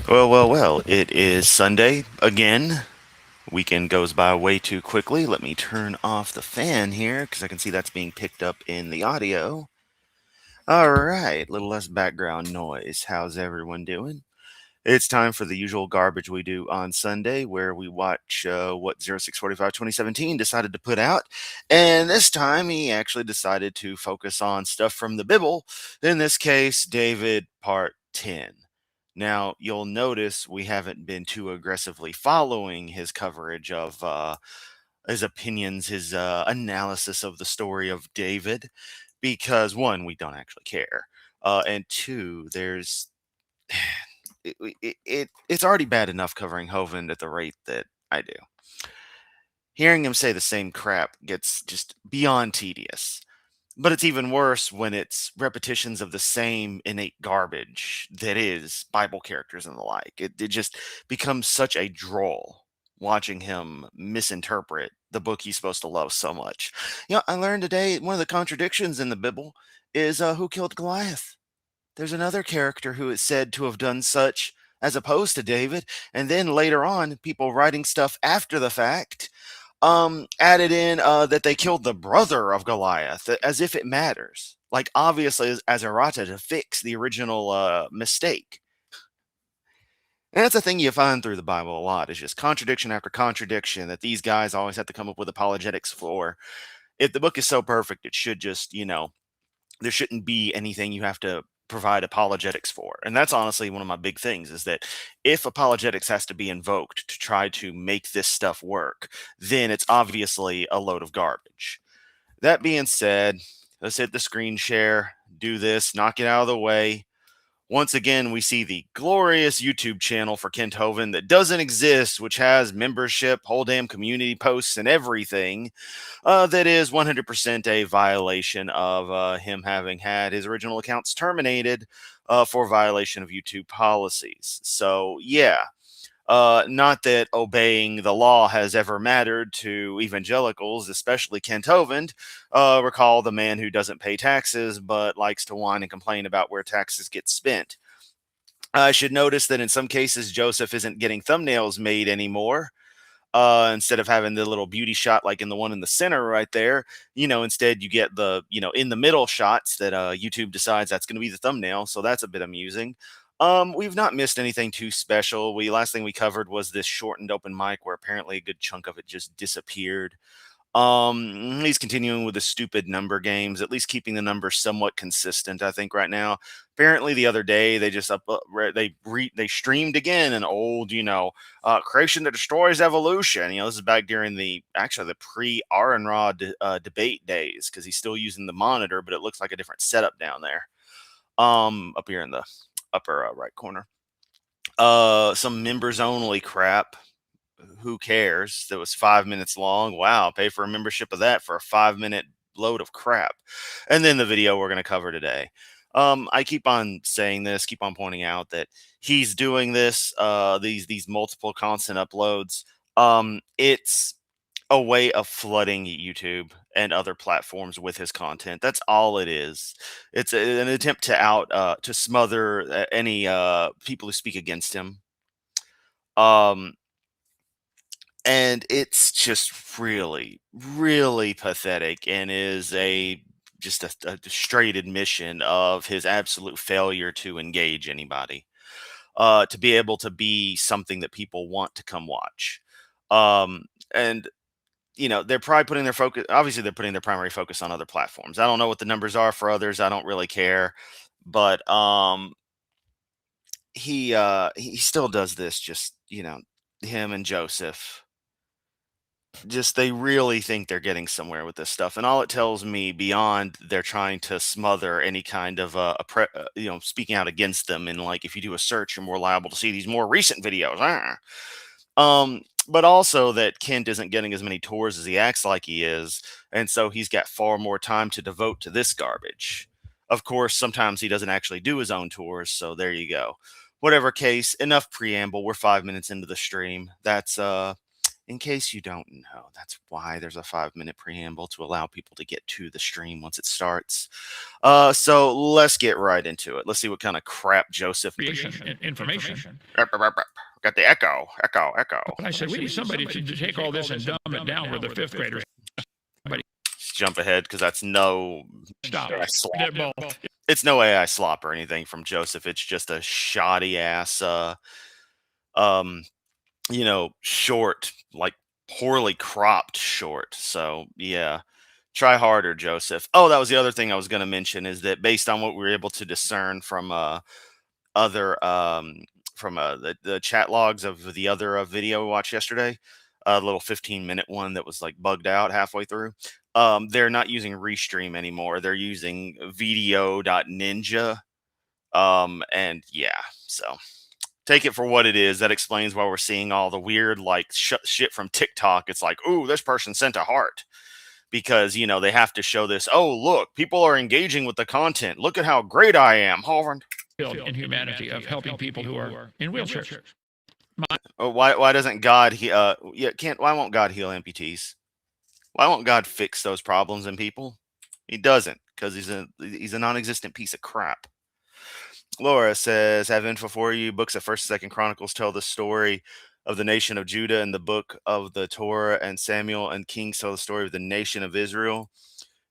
Well, it is Sunday again. Weekend goes by way too quickly. Let me turn off the fan here because I can see that's being picked up in the audio. All right, little less background noise. How's everyone doing? It's time for the usual garbage we do on Sunday where we watch what 06/45/2017 decided to put out. And this time he actually decided to focus on stuff from the Bible, in this case, David Part 10. Now, you'll notice we haven't been too aggressively following his coverage of his opinions, his analysis of the story of David, because one, we don't actually care. And two, it's already bad enough covering Hovind at the rate that I do. Hearing him say the same crap gets just beyond tedious. But it's even worse when it's repetitions of the same innate garbage that is Bible characters and the like. It just becomes such a droll watching him misinterpret the book he's supposed to love so much. I learned today one of the contradictions in the Bible is who killed Goliath. There's another character who is said to have done such as opposed to David, and then later on, people writing stuff after the fact added in that they killed the brother of Goliath, as if it matters. Like obviously as errata to fix the original mistake. And that's a thing you find through the Bible a lot, is just contradiction after contradiction that these guys always have to come up with apologetics for. If the book is so perfect, it should just, there shouldn't be anything you have to provide apologetics for. And that's honestly one of my big things, is that if apologetics has to be invoked to try to make this stuff work, then it's obviously a load of garbage. That being said, let's hit the screen share, do this, knock it out of the way. Once again, we see the glorious YouTube channel for Kent Hovind that doesn't exist, which has membership, whole damn community posts, and everything. That is 100% a violation of him having had his original accounts terminated for violation of YouTube policies. So, yeah. Not that obeying the law has ever mattered to evangelicals, especially Kent Hovind. Recall the man who doesn't pay taxes but likes to whine and complain about where taxes get spent. I should notice that in some cases, Joseph isn't getting thumbnails made anymore. Instead of having the little beauty shot like in the one in the center right there, instead you get the, in the middle shots that YouTube decides that's going to be the thumbnail. So that's a bit amusing. We've not missed anything too special. Last thing we covered was this shortened open mic where apparently a good chunk of it just disappeared. He's continuing with the stupid number games, at least keeping the numbers somewhat consistent, I think, right now. Apparently, the other day they just they streamed again an old, creation that destroys evolution. This is back during the pre Aron debate days, because he's still using the monitor, but it looks like a different setup down there. Up here in the upper right corner. Some members only crap. Who cares? That was 5 minutes long. Wow, pay for a membership of that for a 5 minute load of crap. And then the video we're going to cover today. I keep on saying this, keep on pointing out that he's doing this, these multiple constant uploads. It's a way of flooding YouTube and other platforms with his content. That's all it is. It's an attempt to smother any people who speak against him. Um, and it's just really, really pathetic, and is a straight admission of his absolute failure to engage anybody, to be able to be something that people want to come watch. And they're probably putting their focus. Obviously, they're putting their primary focus on other platforms. I don't know what the numbers are for others. I don't really care, but he still does this. Just him and Joseph, just they really think they're getting somewhere with this stuff, and all it tells me, beyond they're trying to smother any kind of speaking out against them, and like if you do a search you're more liable to see these more recent videos. But also that Kent isn't getting as many tours as he acts like he is, and so he's got far more time to devote to this garbage. Of course, sometimes he doesn't actually do his own tours, so there you go. Whatever case, enough preamble. We're 5 minutes into the stream. That's In case you don't know, that's why there's a 5-minute preamble to allow people to get to the stream once it starts. So let's get right into it. Let's see what kind of crap Joseph. Creation information. Got the echo. But I said, we need somebody to take all this and dumb it down with the fifth graders. Just jump ahead because that's no Stop. AI slop. They're both. It's no AI slop or anything from Joseph. It's just a shoddy ass, um, short, like poorly cropped short. So yeah, try harder, Joseph. Oh, that was the other thing I was going to mention is that based on what we were able to discern from other the chat logs of the other video we watched yesterday, a little 15-minute one that was like bugged out halfway through. They're not using Restream anymore. They're using video.ninja. And yeah, so take it for what it is. That explains why we're seeing all the weird like shit from TikTok. It's like, ooh, this person sent a heart because they have to show this. Oh, look, people are engaging with the content. Look at how great I am, Hovind. In humanity of helping people who are in wheelchairs. Oh, why doesn't God why won't God heal amputees? Why won't God fix those problems in people? He doesn't, because he's a non-existent piece of crap. Laura says, have info for you. Books of 1st and 2nd Chronicles tell the story of the nation of Judah, and the book of the Torah and Samuel and Kings tell the story of the nation of Israel.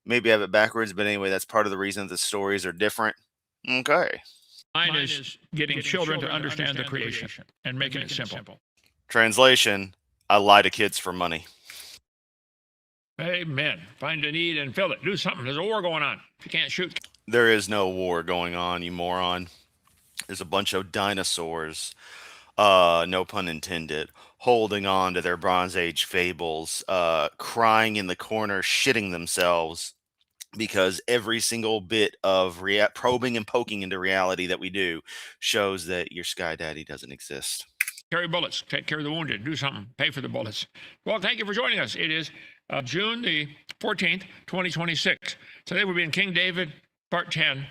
Maybe I have it backwards, but anyway, that's part of the reason the stories are different. Okay. Mine is getting children to understand the creation and making it simple. Translation, I lie to kids for money. Amen. Find a need and fill it. Do something. There's a war going on. If you can't shoot. There is no war going on, you moron. There's a bunch of dinosaurs, no pun intended, holding on to their Bronze Age fables, crying in the corner, shitting themselves, because every single bit of probing and poking into reality that we do shows that your Sky Daddy doesn't exist. Carry bullets. Take care of the wounded. Do something. Pay for the bullets. Well, thank you for joining us. It is June the 14th, 2026. Today we'll be in King David, part 10.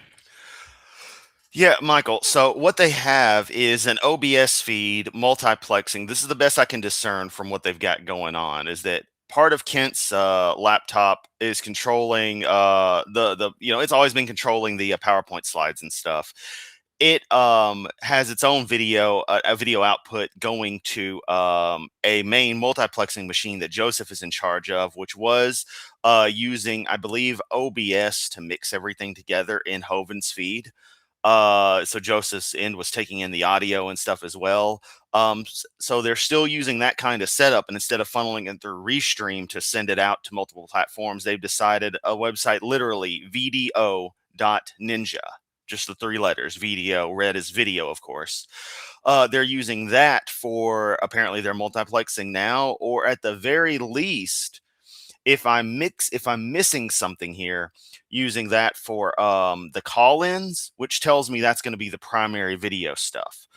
Yeah, Michael. So what they have is an OBS feed multiplexing. This is the best I can discern from what they've got going on, is that part of Kent's laptop is controlling it's always been controlling the PowerPoint slides and stuff. It has its own a video output going to a main multiplexing machine that Joseph is in charge of, which was using, I believe, OBS to mix everything together in Hovind's feed. So Joseph's end was taking in the audio and stuff as well. So they're still using that kind of setup, and instead of funneling it through Restream to send it out to multiple platforms, they've decided a website, literally vdo.ninja, just the 3 letters, VDO, read as video, of course. They're using that for apparently their multiplexing now, or at the very least, if I'm missing something here, using that for the call-ins, which tells me that's going to be the primary video stuff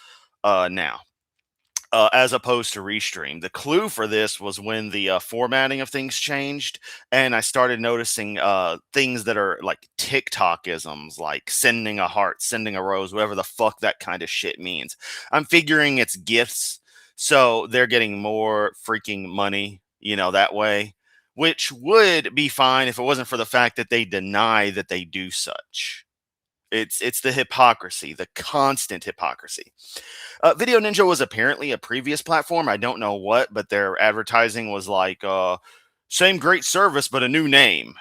now, as opposed to Restream. The clue for this was when the formatting of things changed, and I started noticing things that are like TikTok-isms, like sending a heart, sending a rose, whatever the fuck that kind of shit means. I'm figuring it's gifts, so they're getting more freaking money, that way, which would be fine if it wasn't for the fact that they deny that they do such. It's the hypocrisy, the constant hypocrisy. Video Ninja was apparently a previous platform. I don't know what, but their advertising was like, same great service, but a new name.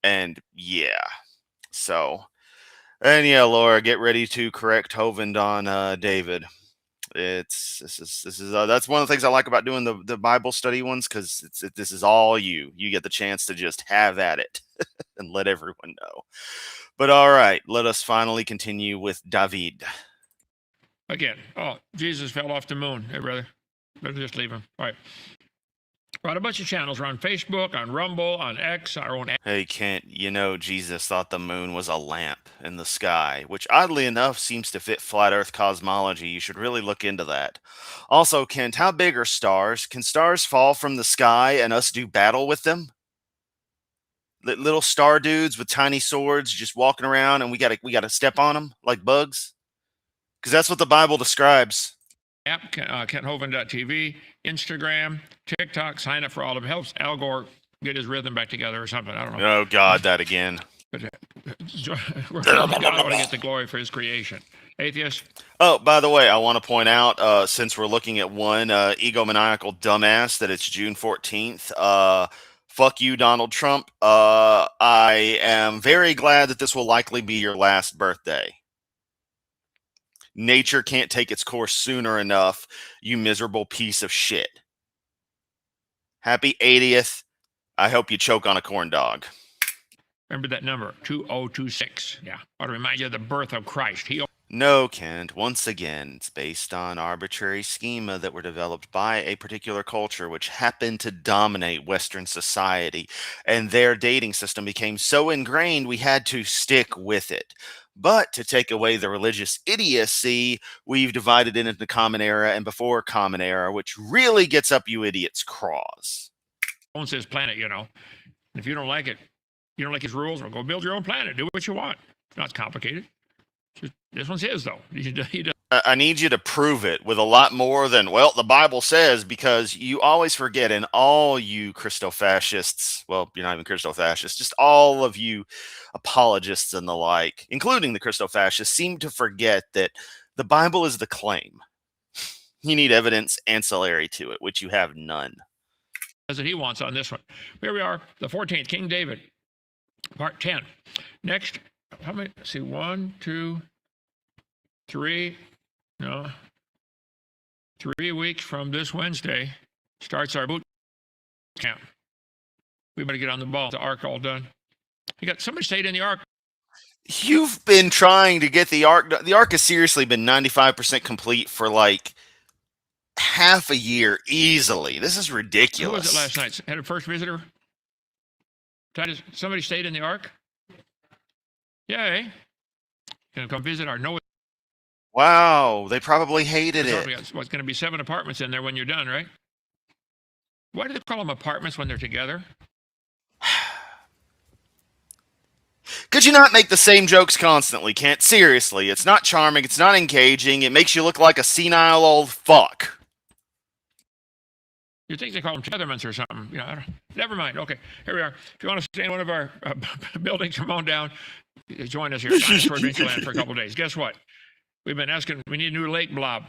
And yeah, Laura, get ready to correct Hovind on David. This is that's one of the things I like about doing the Bible study ones, because this is all you get the chance to just have at it and let everyone know. But all right, let us finally continue with David. Again, Jesus fell off the moon. Hey, brother, let's just leave him. All right. We're on a bunch of channels. We're on Facebook, on Rumble, on X, our own. Hey, Kent, Jesus thought the moon was a lamp in the sky, which oddly enough seems to fit flat Earth cosmology. You should really look into that. Also, Kent, how big are stars? Can stars fall from the sky and us do battle with them? Little star dudes with tiny swords just walking around, and we gotta step on them like bugs? Because that's what the Bible describes. app, KentHovind.tv, Instagram, TikTok. Sign up for all of it. Helps Al Gore get his rhythm back together or something. I don't know. Oh, God, that again. But God ought to get the glory for his creation. Atheist? Oh, by the way, I want to point out, since we're looking at one egomaniacal dumbass, that it's June 14th. Fuck you, Donald Trump. I am very glad that this will likely be your last birthday. Nature can't take its course sooner enough, you miserable piece of shit. Happy 80th. I hope you choke on a corn dog. Remember that number, 2026. Yeah. Ought to remind you of the birth of Christ. No, Kent. Once again, it's based on arbitrary schema that were developed by a particular culture which happened to dominate Western society, and their dating system became so ingrained we had to stick with it. But to take away the religious idiocy, we've divided it into Common Era and Before Common Era, which really gets up you idiots' craws. Owns this planet, you know. If you don't like it, you don't like his rules, well, go build your own planet. Do what you want. It's not complicated. This one's his, though. I need you to prove it with a lot more than, well, the Bible says, because you always forget, and all you Christo-fascists, well, you're not even Christo-fascists, just all of you apologists and the like, including the Christo-fascists, seem to forget that the Bible is the claim. You need evidence ancillary to it, which you have none. As he wants on this one. Here we are, the 14th, King David, part 10. Next, how many? Let's see, 1, 2, 3. No. 3 weeks from this Wednesday starts our boot camp. We better get on the ball. The ark all done. You got somebody stayed in the ark. You've been trying to get the ark. The ark has seriously been 95% complete for like half a year easily. This is ridiculous. Who was it last night? Had a first visitor? Titus, somebody stayed in the ark? Yay. Gonna come visit our Noah. Wow, they probably hated it. What's going to be 7 apartments in there when you're done, right? Why do they call them apartments when they're together? Could you not make the same jokes constantly, Kent? Seriously, it's not charming, it's not engaging, it makes you look like a senile old fuck. You think they call them tetherments or something? You know, never mind. Okay, here we are. If you want to stay in one of our buildings, come on down. Join us here at Dinosaur Adventureland for a couple of days. Guess what? We've been asking, we need a new lake blob.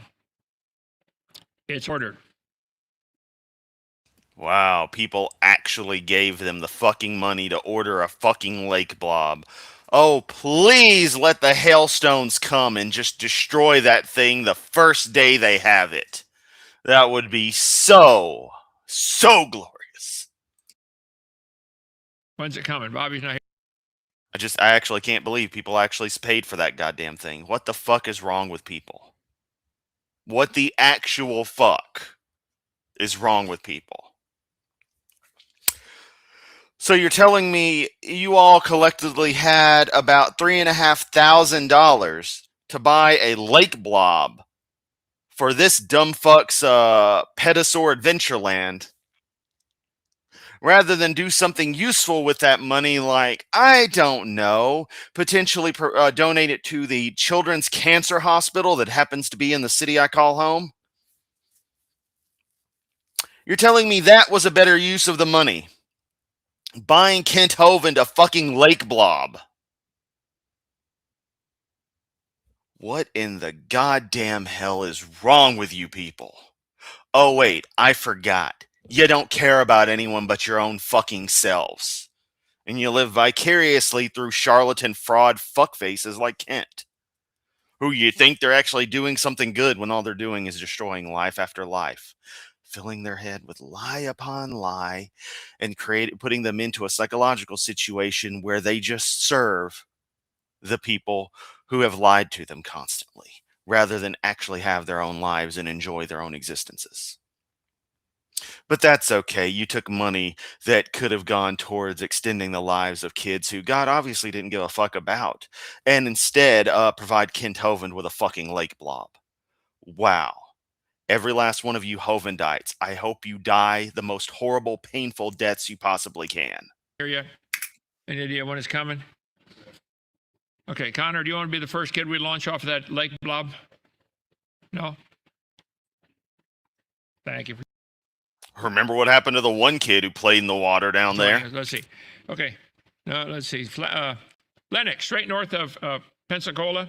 It's ordered. Wow, people actually gave them the fucking money to order a fucking lake blob. Oh, please let the hailstones come and just destroy that thing the first day they have it. That would be so glorious. When's it coming? Bobby's not here. I actually can't believe people actually paid for that goddamn thing. What the fuck is wrong with people? What the actual fuck is wrong with people? So you're telling me you all collectively had about $3,500 to buy a lake blob for this dumb fuck's Petasaur Adventureland, rather than do something useful with that money, like, I don't know, potentially donate it to the Children's Cancer Hospital that happens to be in the city I call home? You're telling me that was a better use of the money? Buying Kent Hovind a fucking lake blob. What in the goddamn hell is wrong with you people? Oh wait, I forgot. You don't care about anyone but your own fucking selves. And you live vicariously through charlatan fraud fuckfaces like Kent, who you think they're actually doing something good when all they're doing is destroying life after life, filling their head with lie upon lie, and putting them into a psychological situation where they just serve the people who have lied to them constantly, rather than actually have their own lives and enjoy their own existences. But that's okay. You took money that could have gone towards extending the lives of kids who God obviously didn't give a fuck about, and instead provide Kent Hovind with a fucking lake blob. Wow. Every last one of you Hovindites, I hope you die the most horrible, painful deaths you possibly can. Here yet? Any idea when it's coming? Okay, Connor, do you want to be the first kid we launch off of that lake blob? No? Thank you for Remember what happened to the one kid who played in the water down joining there? us. Let's see. Okay. Let's see. Lennox, straight north of Pensacola.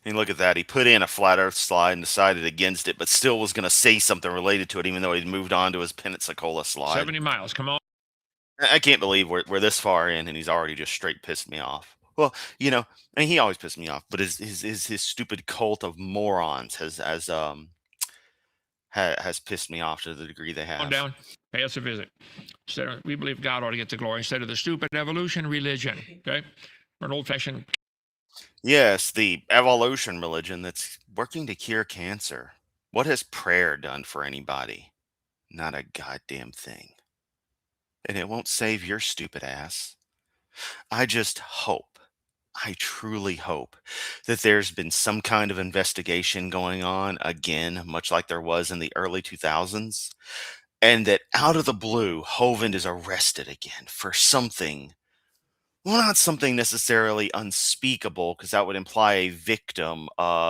And look at that. He put in a flat earth slide and decided against it, but still was going to say something related to it, even though he'd moved on to his Pensacola slide. 70 miles. Come on. I can't believe we're this far in and he's already just straight pissed me off. Well, I mean, he always pissed me off, but his stupid cult of morons has pissed me off to the degree they On have. down. Pay us a visit. We believe God ought to get the glory instead of the stupid evolution religion. Okay? Or an old-fashioned. Yes, the evolution religion that's working to cure cancer. What has prayer done for anybody? Not a goddamn thing. And it won't save your stupid ass. I just hope, I truly hope that there's been some kind of investigation going on again, much like there was in the early 2000s, and that out of the blue, Hovind is arrested again for something. Well, not something necessarily unspeakable, because that would imply a victim.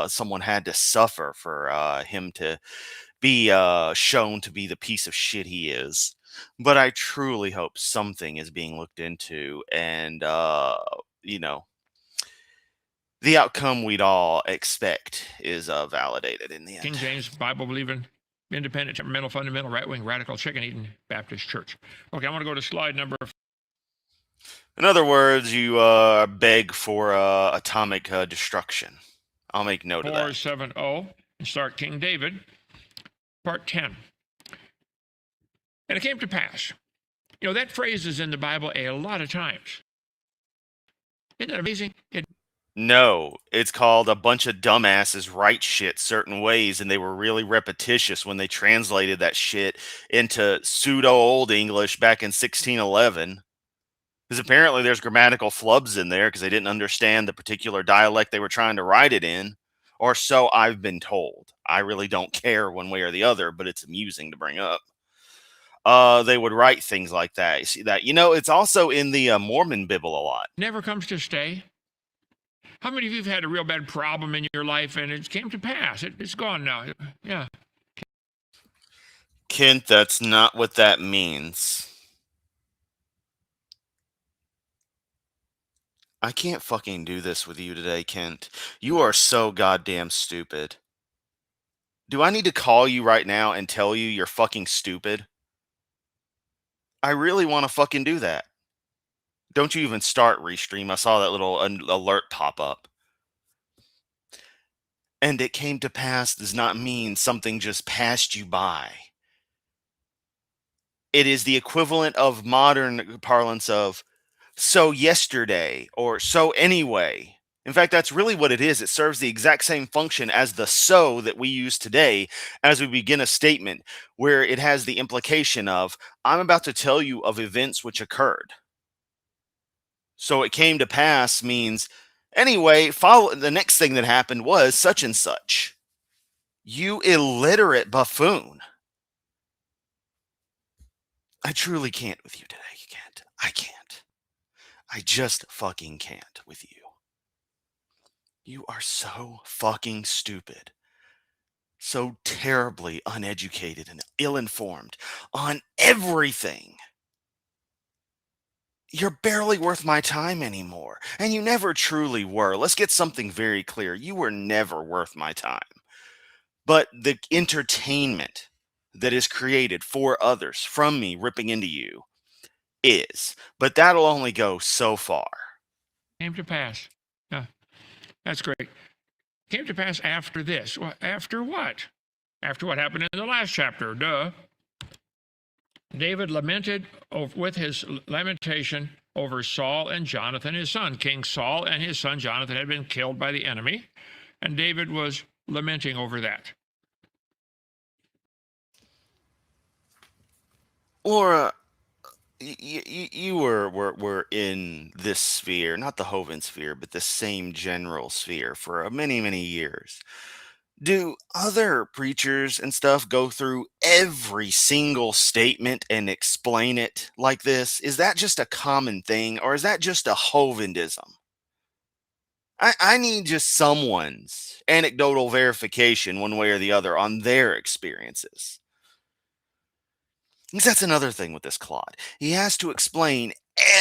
Someone had to suffer for him to be shown to be the piece of shit he is. But I truly hope something is being looked into, and you know, the outcome we'd all expect is validated in the end. King James Bible believing, independent, temperamental, fundamental, right wing, radical, chicken eating Baptist church. Okay, I want to go to slide number. In other words, you beg for atomic destruction. I'll make note of that. 470 and start King David, part 10. And it came to pass. That phrase is in the Bible a lot of times. Isn't that amazing? No, it's called a bunch of dumbasses write shit certain ways, and they were really repetitious when they translated that shit into pseudo Old English back in 1611. Because apparently there's grammatical flubs in there because they didn't understand the particular dialect they were trying to write it in, or so I've been told. I really don't care one way or the other, but it's amusing to bring up. They would write things like that. You see that? It's also in the Mormon Bible a lot. Never comes to stay. How many of you have had a real bad problem in your life and it came to pass? It's gone now. Yeah. Kent, that's not what that means. I can't fucking do this with you today, Kent. You are so goddamn stupid. Do I need to call you right now and tell you you're fucking stupid? I really want to fucking do that. Don't you even start Restream. I saw that little alert pop up. And it came to pass does not mean something just passed you by. It is the equivalent of modern parlance of so yesterday or so anyway. In fact, that's really what it is. It serves the exact same function as the so that we use today as we begin a statement, where it has the implication of, I'm about to tell you of events which occurred. So it came to pass means, anyway, follow the next thing that happened was such and such. You illiterate buffoon. I truly can't with you today. You can't. I can't. I just fucking can't with you. You are so fucking stupid. So terribly uneducated and ill-informed on everything. You're barely worth my time anymore. And you never truly were. Let's get something very clear. You were never worth my time. But the entertainment that is created for others from me ripping into you is. But that'll only go so far. Came to pass. Yeah. That's great. Came to pass after this. Well, after what? After what happened in the last chapter. Duh. David lamented with his lamentation over Saul and Jonathan, his son. King Saul and his son Jonathan had been killed by the enemy, and David was lamenting over that. Laura, you were in this sphere, not the Hovind sphere, but the same general sphere for many, many years. Do other preachers and stuff go through every single statement and explain it like this? Is that just a common thing, or is that just a Hovindism? I need just someone's anecdotal verification, one way or the other, on their experiences. Because that's another thing with this Claude. He has to explain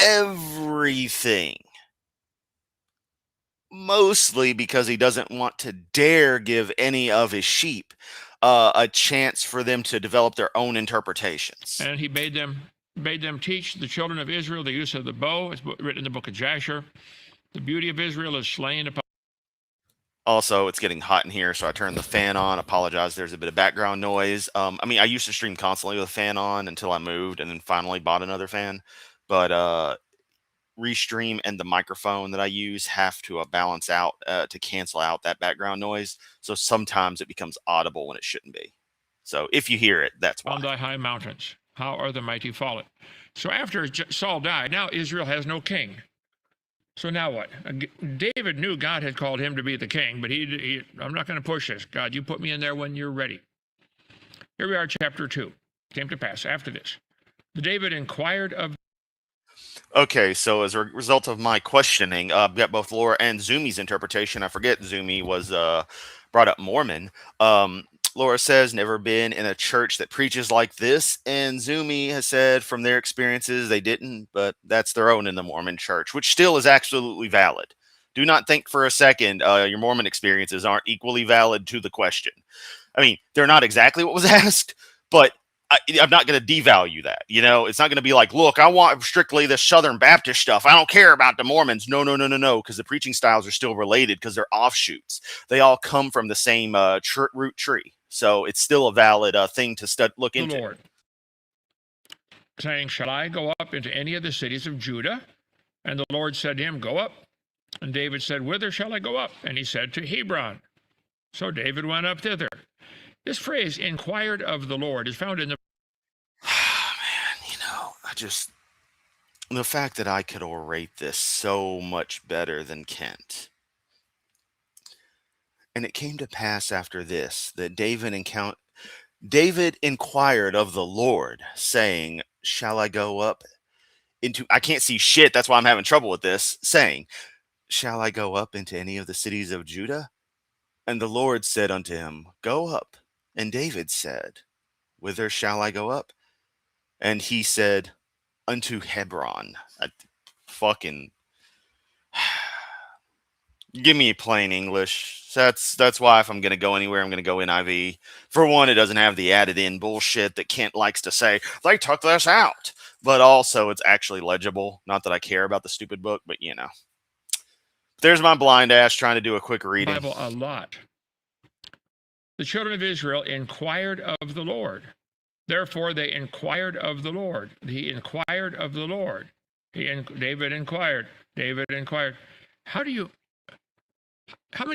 everything. Mostly because he doesn't want to dare give any of his sheep a chance for them to develop their own interpretations. And he bade them teach the children of Israel the use of the bow. It's written in the book of Jasher. The beauty of Israel is slain upon. Also, it's getting hot in here, so I turned the fan on. Apologize, there's a bit of background noise. I used to stream constantly with a fan on until I moved and then finally bought another fan. But Restream and the microphone that I use have to balance out to cancel out that background noise. So sometimes it becomes audible when it shouldn't be. So if you hear it, that's why. On thy high mountains, how are the mighty fallen? So after Saul died, now Israel has no king. So now what? David knew God had called him to be the king, but I'm not going to push this. God, you put me in there when you're ready. Here we are, chapter 2. Came to pass after this. David inquired of. Okay, so as a result of my questioning, I've got both Laura and Zumi's interpretation. I forget Zumi was brought up Mormon. Laura says, never been in a church that preaches like this. And Zumi has said from their experiences, they didn't, but that's their own in the Mormon church, which still is absolutely valid. Do not think for a second your Mormon experiences aren't equally valid to the question. I mean, they're not exactly what was asked, but I'm not going to devalue that. You know, it's not going to be like, look, I want strictly the Southern Baptist stuff. I don't care about the Mormons. No, because the preaching styles are still related because they're offshoots. They all come from the same root tree. So it's still a valid thing to look into. The Lord, saying, shall I go up into any of the cities of Judah? And the Lord said to him, go up. And David said, whither shall I go up? And he said, to Hebron. So David went up thither. This phrase, inquired of the Lord, is found in the. Man, the fact that I could orate this so much better than Kent. And it came to pass after this that David inquired of the Lord, saying, shall I go up into, I can't see shit, that's why I'm having trouble with this, saying, shall I go up into any of the cities of Judah? And the Lord said unto him, go up. And David said, whither shall I go up? And he said, unto Hebron. Fucking give me plain English. That's why if I'm gonna go anywhere, I'm gonna go NIV. For one, it doesn't have the added in bullshit that Kent likes to say. They took this out, but also it's actually legible. Not that I care about the stupid book, but you know. There's my blind ass trying to do a quick reading. Bible a lot. The children of Israel inquired of the Lord. Therefore, they inquired of the Lord. He inquired of the Lord. David inquired. David inquired. How many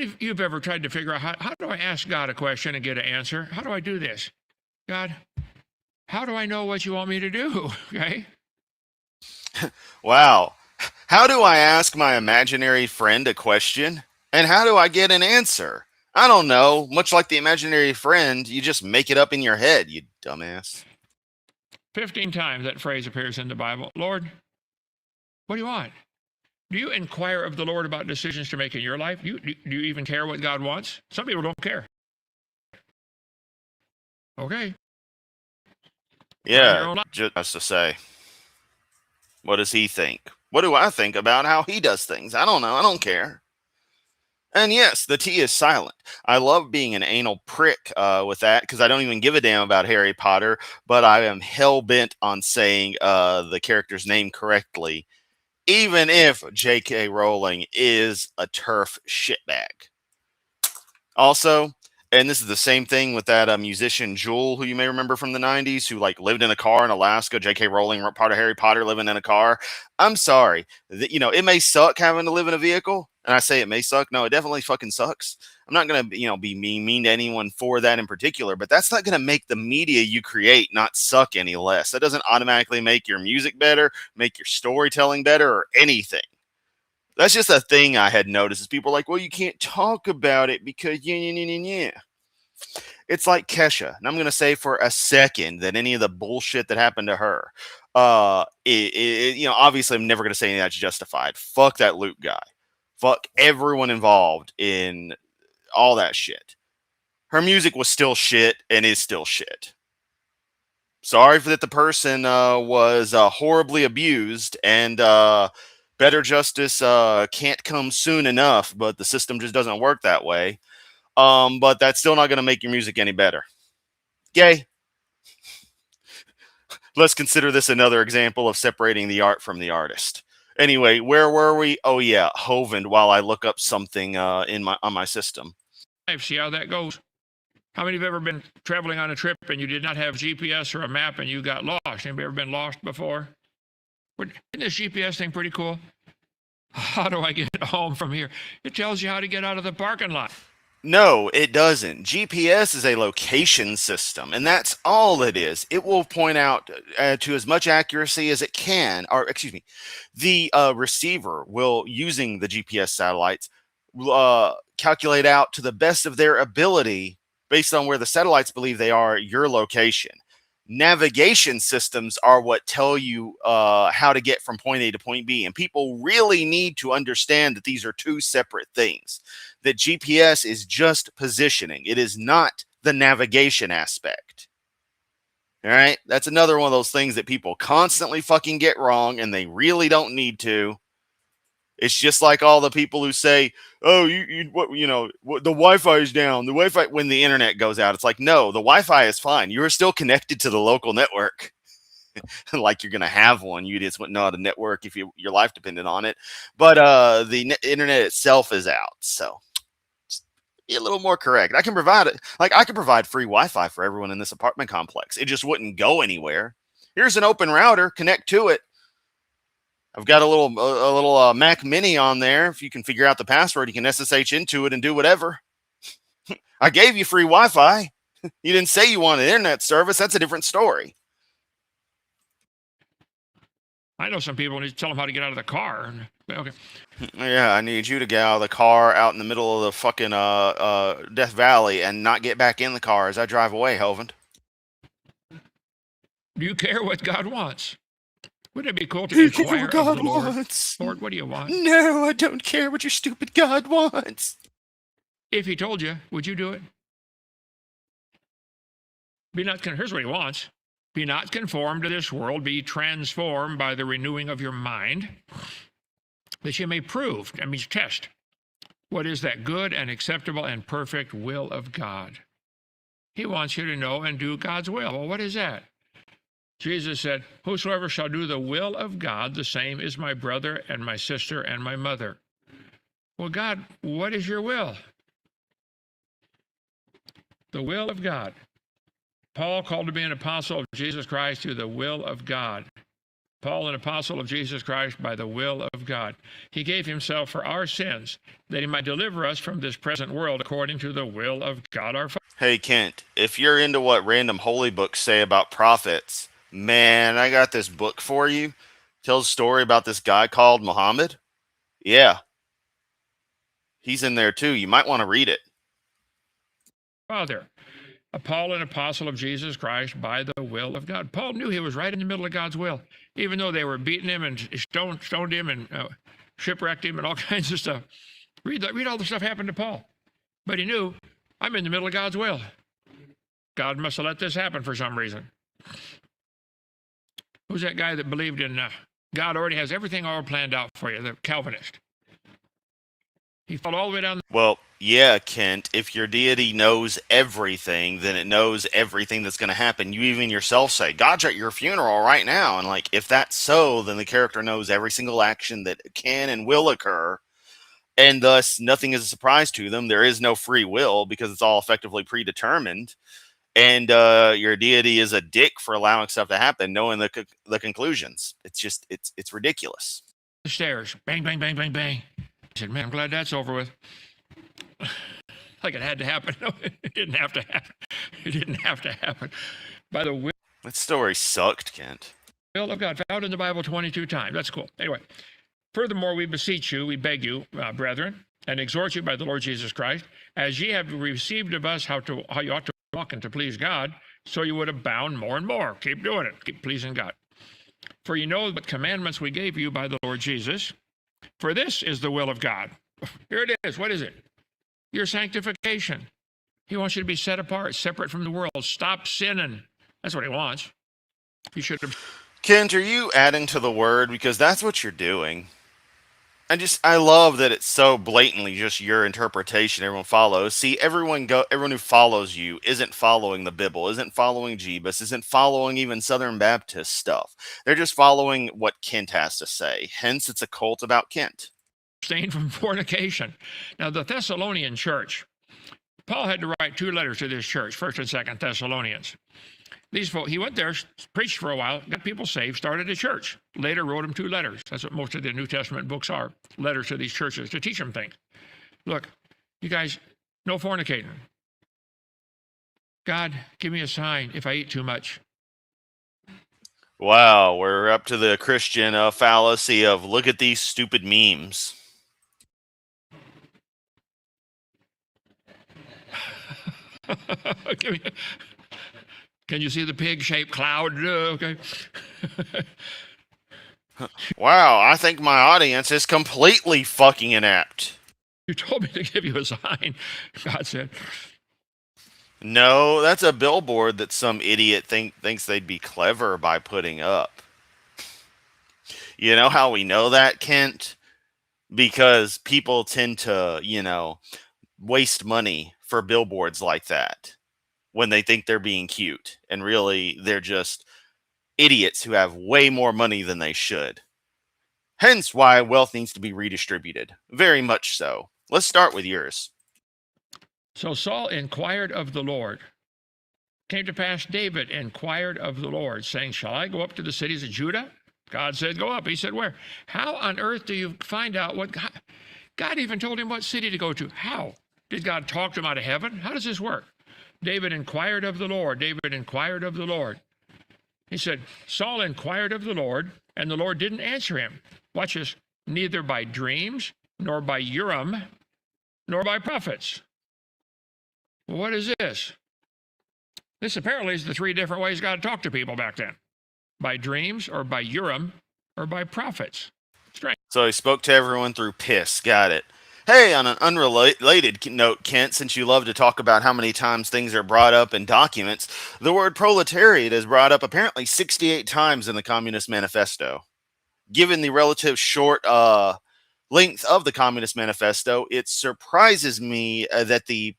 of you have ever tried to figure out how do I ask God a question and get an answer? How do I do this? God, how do I know what you want me to do? Okay. Wow. How do I ask my imaginary friend a question? And how do I get an answer? I don't know. Much like the imaginary friend, you just make it up in your head, you dumbass. 15 times that phrase appears in the Bible. Lord, what do you want? Do you inquire of the Lord about decisions to make in your life? Do you even care what God wants? Some people don't care. Okay. Yeah, just has to say. What does he think? What do I think about how he does things? I don't know. I don't care. And yes, the T is silent. I love being an anal prick with that because I don't even give a damn about Harry Potter, but I am hell bent on saying the character's name correctly, even if J.K. Rowling is a turf shitbag. Also, and this is the same thing with that musician Jewel, who you may remember from the 90s, who like lived in a car in Alaska. J.K. Rowling, part of Harry Potter, living in a car. I'm sorry. It may suck having to live in a vehicle. And I say it may suck. No, it definitely fucking sucks. I'm not going to, be mean to anyone for that in particular, but that's not going to make the media you create not suck any less. That doesn't automatically make your music better, make your storytelling better, or anything. That's just a thing I had noticed is people are like, well, you can't talk about it because yeah. It's like Kesha. And I'm going to say for a second that any of the bullshit that happened to her, obviously I'm never going to say any of that's justified. Fuck that Luke guy. fuck everyone involved in all that shit. Her music was still shit and is still shit. Sorry that the person was horribly abused, and better justice can't come soon enough, but the system just doesn't work that way. But that's still not going to make your music any better. Yay. Let's consider this another example of separating the art from the artist. Anyway, where were we? Oh yeah, Hovind. While I look up something on my system. See how that goes. How many have ever been traveling on a trip and you did not have GPS or a map and you got lost? Anybody ever been lost before? Isn't this GPS thing pretty cool? How do I get home from here? It tells you how to get out of the parking lot. No, it doesn't. GPS is a location system, and that's all it is. It will point out to as much accuracy as it can, or excuse me, the receiver will, using the GPS satellites, calculate out to the best of their ability, based on where the satellites believe they are, your location. Navigation systems are what tell you how to get from point A to point B. And people really need to understand that these are two separate things. That GPS is just positioning. It is not the navigation aspect. All right. That's another one of those things that people constantly fucking get wrong, and they really don't need to. It's just like all the people who say, "Oh, the Wi-Fi is down. The Wi-Fi," when the internet goes out, it's like, no, the Wi-Fi is fine. You are still connected to the local network, like you're gonna have one. You just wouldn't know how to network if your life depended on it. But the internet itself is out, so just be a little more correct. I can provide it. Like I can provide free Wi-Fi for everyone in this apartment complex. It just wouldn't go anywhere. Here's an open router. Connect to it. I've got a little Mac Mini on there. If you can figure out the password, you can SSH into it and do whatever. I gave you free Wi-Fi. You didn't say you wanted internet service. That's a different story. I know some people need to tell them how to get out of the car. Okay. Yeah, I need you to get out of the car out in the middle of the fucking Death Valley and not get back in the car as I drive away, Hovind. Do you care what God wants? Wouldn't it be cool to Do you care inquire what God of the Lord? wants? Lord, what do you want? No, I don't care what your stupid God wants. If he told you, would you do it? Here's what he wants. Be not conformed to this world, be transformed by the renewing of your mind, that you may prove, that means test, what is that good and acceptable and perfect will of God. He wants you to know and do God's will. Well, what is that? Jesus said, whosoever shall do the will of God, the same is my brother and my sister and my mother. Well, God, what is your will? The will of God. Paul called to be an apostle of Jesus Christ through the will of God. Paul, an apostle of Jesus Christ by the will of God. He gave himself for our sins, that he might deliver us from this present world according to the will of God our Father. Hey, Kent, if you're into what random holy books say about prophets, man, I got this book for you. Tells a story about this guy called Muhammad. Yeah. He's in there too. You might want to read it. Father. Paul, an apostle of Jesus Christ by the will of God. Paul knew he was right in the middle of God's will, even though they were beating him and stoned him and shipwrecked him and all kinds of stuff. Read all the stuff happened to Paul. But he knew, I'm in the middle of God's will. God must have let this happen for some reason. Who's that guy that believed in God already has everything all planned out for you, the Calvinist? He fell all the way down. Well, yeah, Kent, if your deity knows everything, then it knows everything that's going to happen. You even yourself say, God's at your funeral right now. And like, if that's so, then the character knows every single action that can and will occur. And thus, nothing is a surprise to them. There is no free will because it's all effectively predetermined. And your deity is a dick for allowing stuff to happen, knowing the conclusions. It's just, it's ridiculous. The stairs, bang, bang, bang, bang, bang. I said, man, I'm glad that's over with. Like it had to happen. No, it didn't have to happen. It didn't have to happen. By the will. That story sucked, Kent. Will of God, found in the Bible 22 times. That's cool. Anyway, furthermore, we beseech you, we beg you, brethren, and exhort you by the Lord Jesus Christ, as ye have received of us how you ought to walk and to please God, so you would abound more and more. Keep doing it. Keep pleasing God. For you know what commandments we gave you by the Lord Jesus. For this is the will of God. Here it is. What is it? Your sanctification. He wants you to be set apart, separate from the world. Stop sinning. That's what he wants. He should have. Kent, are you adding to the word? Because that's what you're doing. I love that it's so blatantly just your interpretation everyone follows. See, everyone who follows you isn't following the Bible, isn't following Jeebus, isn't following even Southern Baptist stuff. They're just following what Kent has to say. Hence it's a cult about Kent. Abstain from fornication. Now, the Thessalonian church, Paul had to write 2 letters to this church, 1st and 2nd Thessalonians. These folk, he went there, preached for a while, got people saved, started a church. Later wrote them 2 letters. That's what most of the New Testament books are, letters to these churches to teach them things. Look, you guys, no fornicating. God, give me a sign if I eat too much. Wow, we're up to the Christian fallacy of look at these stupid memes. Can you see the pig-shaped cloud? Okay. Wow, I think my audience is completely fucking inept. You told me to give you a sign, God said. No, that's a billboard that some idiot thinks they'd be clever by putting up. You know how we know that, Kent? Because people tend to, waste money for billboards like that when they think they're being cute. And really, they're just idiots who have way more money than they should. Hence why wealth needs to be redistributed. Very much so. Let's start with yours. So Saul inquired of the Lord. Came to pass, David inquired of the Lord, saying, shall I go up to the cities of Judah? God said, go up. He said, where? How on earth do you find out what God even told him what city to go to? How? Did God talk to him out of heaven? How does this work? David inquired of the Lord. David inquired of the Lord. He said, Saul inquired of the Lord, and the Lord didn't answer him. Watch this. Neither by dreams, nor by Urim, nor by prophets. Well, what is this? This apparently is the 3 different ways God talked to people back then. By dreams, or by Urim, or by prophets. Strange. So he spoke to everyone through piss. Got it. Hey, on an unrelated note, Kent, since you love to talk about how many times things are brought up in documents, the word proletariat is brought up apparently 68 times in the Communist Manifesto. Given the relative short length of the Communist Manifesto, it surprises me that the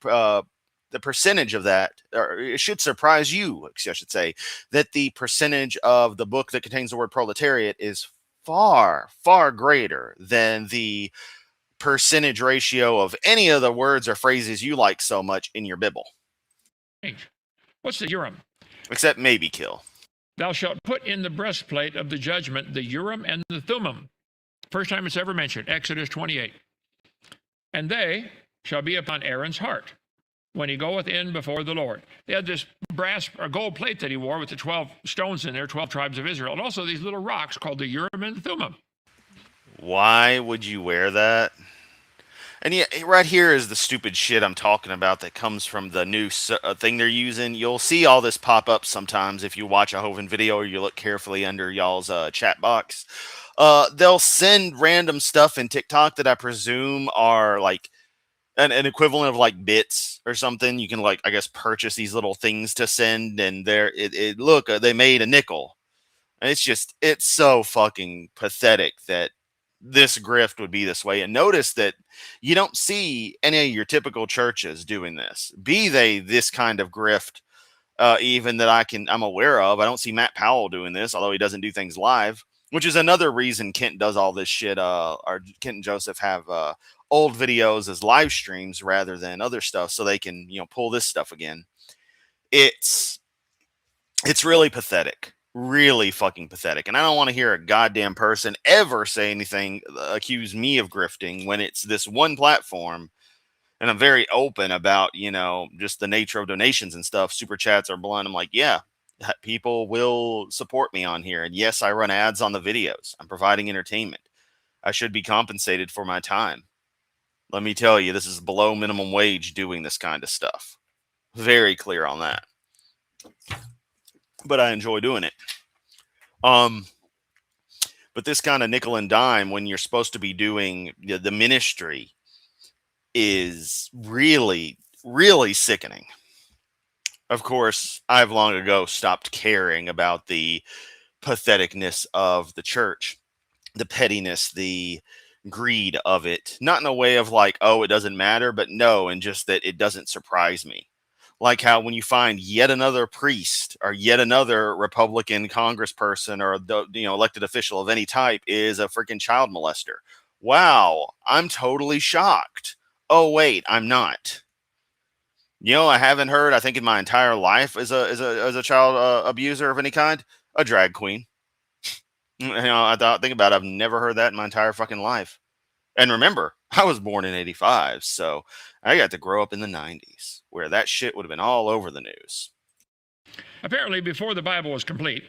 percentage of that, or it should surprise you, I should say, that the percentage of the book that contains the word proletariat is far, far greater than the percentage ratio of any of the words or phrases you like so much in your Bible. What's the Urim? Except maybe kill. Thou shalt put in the breastplate of the judgment the Urim and the Thummim. First time it's ever mentioned, Exodus 28. And they shall be upon Aaron's heart when he goeth in before the Lord. They had this brass or gold plate that he wore with the 12 stones in there, 12 tribes of Israel, and also these little rocks called the Urim and the Thummim. Why would you wear that? And yeah, right here is the stupid shit I'm talking about that comes from the new thing they're using. You'll see all this pop up sometimes if you watch a Hovind video or you look carefully under y'all's chat box. They'll send random stuff in TikTok that I presume are like an equivalent of like bits or something. You can like, I guess, purchase these little things to send, and look, they made a nickel. And it's so fucking pathetic that this grift would be this way. And notice that you don't see any of your typical churches doing this, be they this kind of grift, even that I'm aware of. I don't see Matt Powell doing this, although he doesn't do things live, which is another reason Kent does all this shit. Or Kent and Joseph have old videos as live streams rather than other stuff, so they can pull this stuff again. It's really pathetic. Really fucking pathetic. And I don't want to hear a goddamn person ever say anything, accuse me of grifting when it's this one platform. And I'm very open about, just the nature of donations and stuff. Super chats are blunt. I'm like, yeah, people will support me on here. And yes, I run ads on the videos. I'm providing entertainment. I should be compensated for my time. Let me tell you, this is below minimum wage doing this kind of stuff. Very clear on that. But I enjoy doing it. But this kind of nickel and dime when you're supposed to be doing the ministry is really, really sickening. Of course, I've long ago stopped caring about the patheticness of the church, the pettiness, the greed of it. Not in a way of like, oh, it doesn't matter, but no, and just that it doesn't surprise me. Like how when you find yet another priest or yet another Republican congressperson or the elected official of any type is a freaking child molester. Wow, I'm totally shocked. Oh wait, I'm not. I haven't heard. I think in my entire life as a child abuser of any kind, a drag queen. Think about it, I've never heard that in my entire fucking life. And remember, I was born in '85, so I got to grow up in the '90s, where that shit would have been all over the news. Apparently, before the Bible was complete,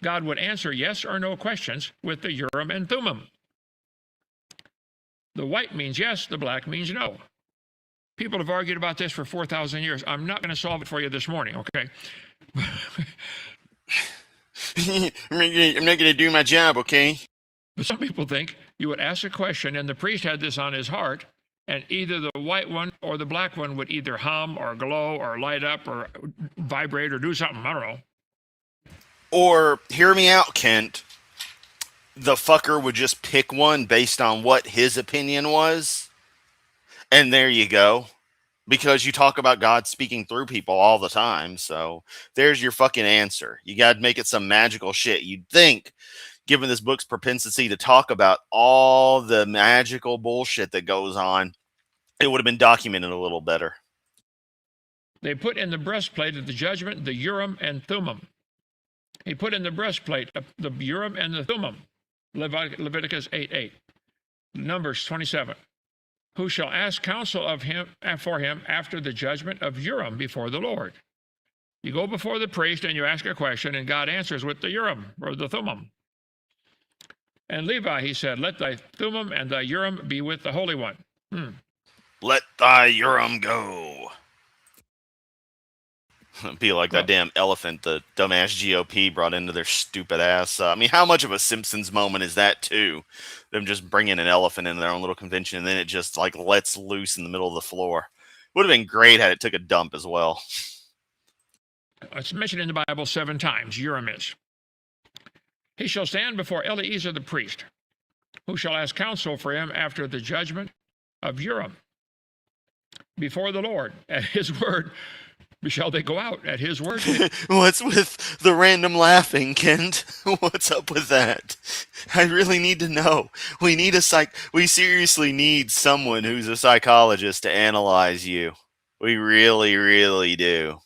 God would answer yes or no questions with the Urim and Thummim. The white means yes, the black means no. People have argued about this for 4,000 years. I'm not going to solve it for you this morning, okay? I'm not going to do my job, okay? But some people think you would ask a question, and the priest had this on his heart, and either the white one or the black one would either hum or glow or light up or vibrate or do something. I don't know. Or, hear me out, Kent. The fucker would just pick one based on what his opinion was. And there you go. Because you talk about God speaking through people all the time. So there's your fucking answer. You got to make it some magical shit. You'd think, given this book's propensity to talk about all the magical bullshit that goes on, it would have been documented a little better. They put in the breastplate of the judgment the Urim and Thummim. He put in the breastplate the Urim and the Thummim. Leviticus 8:8. Numbers 27. Who shall ask counsel of him for him after the judgment of Urim before the Lord. You go before the priest and you ask a question, and God answers with the Urim or the Thummim. And Levi, he said, let thy Thummim and thy Urim be with the Holy One. Let thy Urim go. Be like that damn elephant the dumbass GOP brought into their stupid ass. I mean, how much of a Simpsons moment is that, too? Them just bringing an elephant into their own little convention, and then it just, like, lets loose in the middle of the floor. Would have been great had it took a dump as well. It's mentioned in the Bible 7 times, Urim is. He shall stand before Eleazar the priest, who shall ask counsel for him after the judgment of Urim before the Lord. At his word shall they go out, at his word. What's with the random laughing, Kent? What's up with that? I really need to know. We seriously need someone who's a psychologist to analyze you. We really, really do.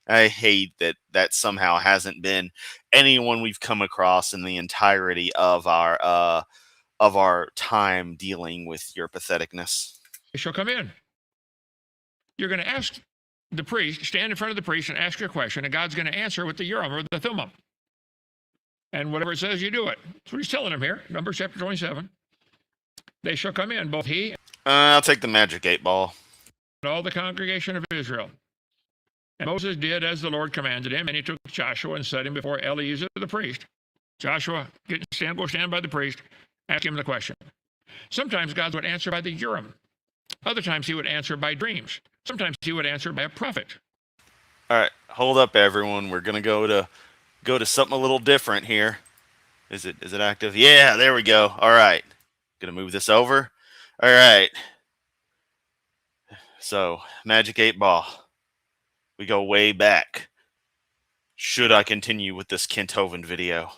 I hate that somehow hasn't been anyone we've come across in the entirety of our time dealing with your patheticness. They shall come in. You're going to ask the priest, stand in front of the priest and ask your question, and God's going to answer with the Urim or the Thummim. And whatever it says, you do it. That's what he's telling him here. Numbers chapter 27. They shall come in, both he I'll take the magic 8-ball. And all the congregation of Israel. And Moses did as the Lord commanded him, and he took Joshua and set him before Eleazar the priest. Joshua, go stand by the priest, ask him the question. Sometimes God would answer by the Urim. Other times he would answer by dreams. Sometimes he would answer by a prophet. All right, hold up, everyone. We're gonna go to something a little different here. Is it active? Yeah, there we go. All right, gonna move this over. All right. So magic 8-ball. We go way back. Should I continue with this Kent Hovind video?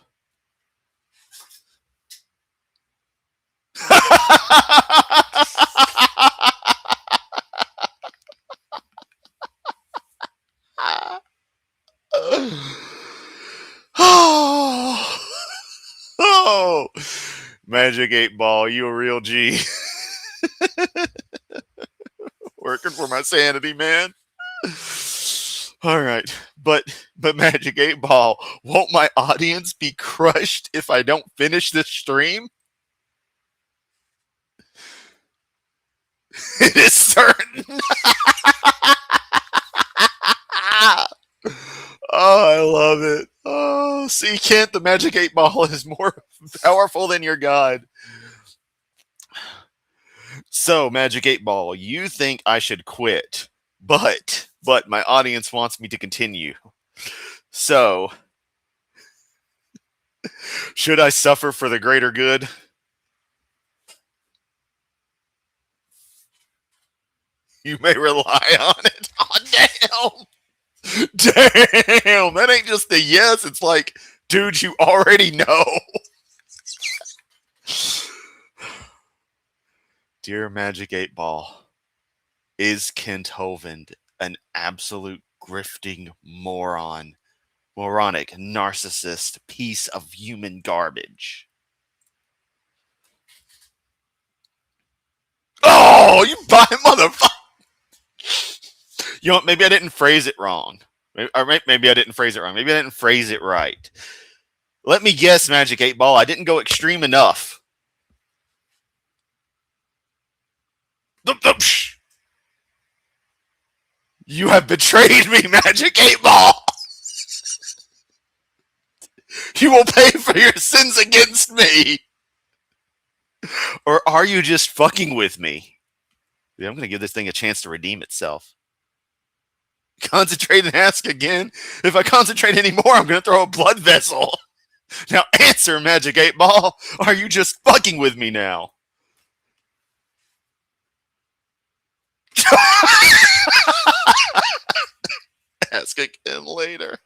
Oh, magic 8-ball, you a real G. Working for my sanity, man. All right, but magic 8-ball, won't my audience be crushed if I don't finish this stream? It is certain. Oh, I love it. Oh, see, Kent, the magic 8-ball is more powerful than your God. So, Magic 8 Ball, you think I should quit, but my audience wants me to continue. So, should I suffer for the greater good? You may rely on it. Oh, damn. Damn. That ain't just a yes. It's like, dude, you already know. Dear Magic 8 Ball, is Kent Hovind an absolute grifting moron, moronic, narcissist piece of human garbage? Oh, you buy motherfucker. You know, maybe I didn't phrase it wrong. Maybe I didn't phrase it wrong. Maybe I didn't phrase it right. Let me guess, Magic 8 Ball, I didn't go extreme enough. You have betrayed me, Magic 8 Ball. You will pay for your sins against me. Or are you just fucking with me? Yeah, I'm going to give this thing a chance to redeem itself. Concentrate and ask again. If I concentrate anymore, I'm going to throw a blood vessel. Now answer, Magic 8 Ball. Are you just fucking with me now? Ask again later.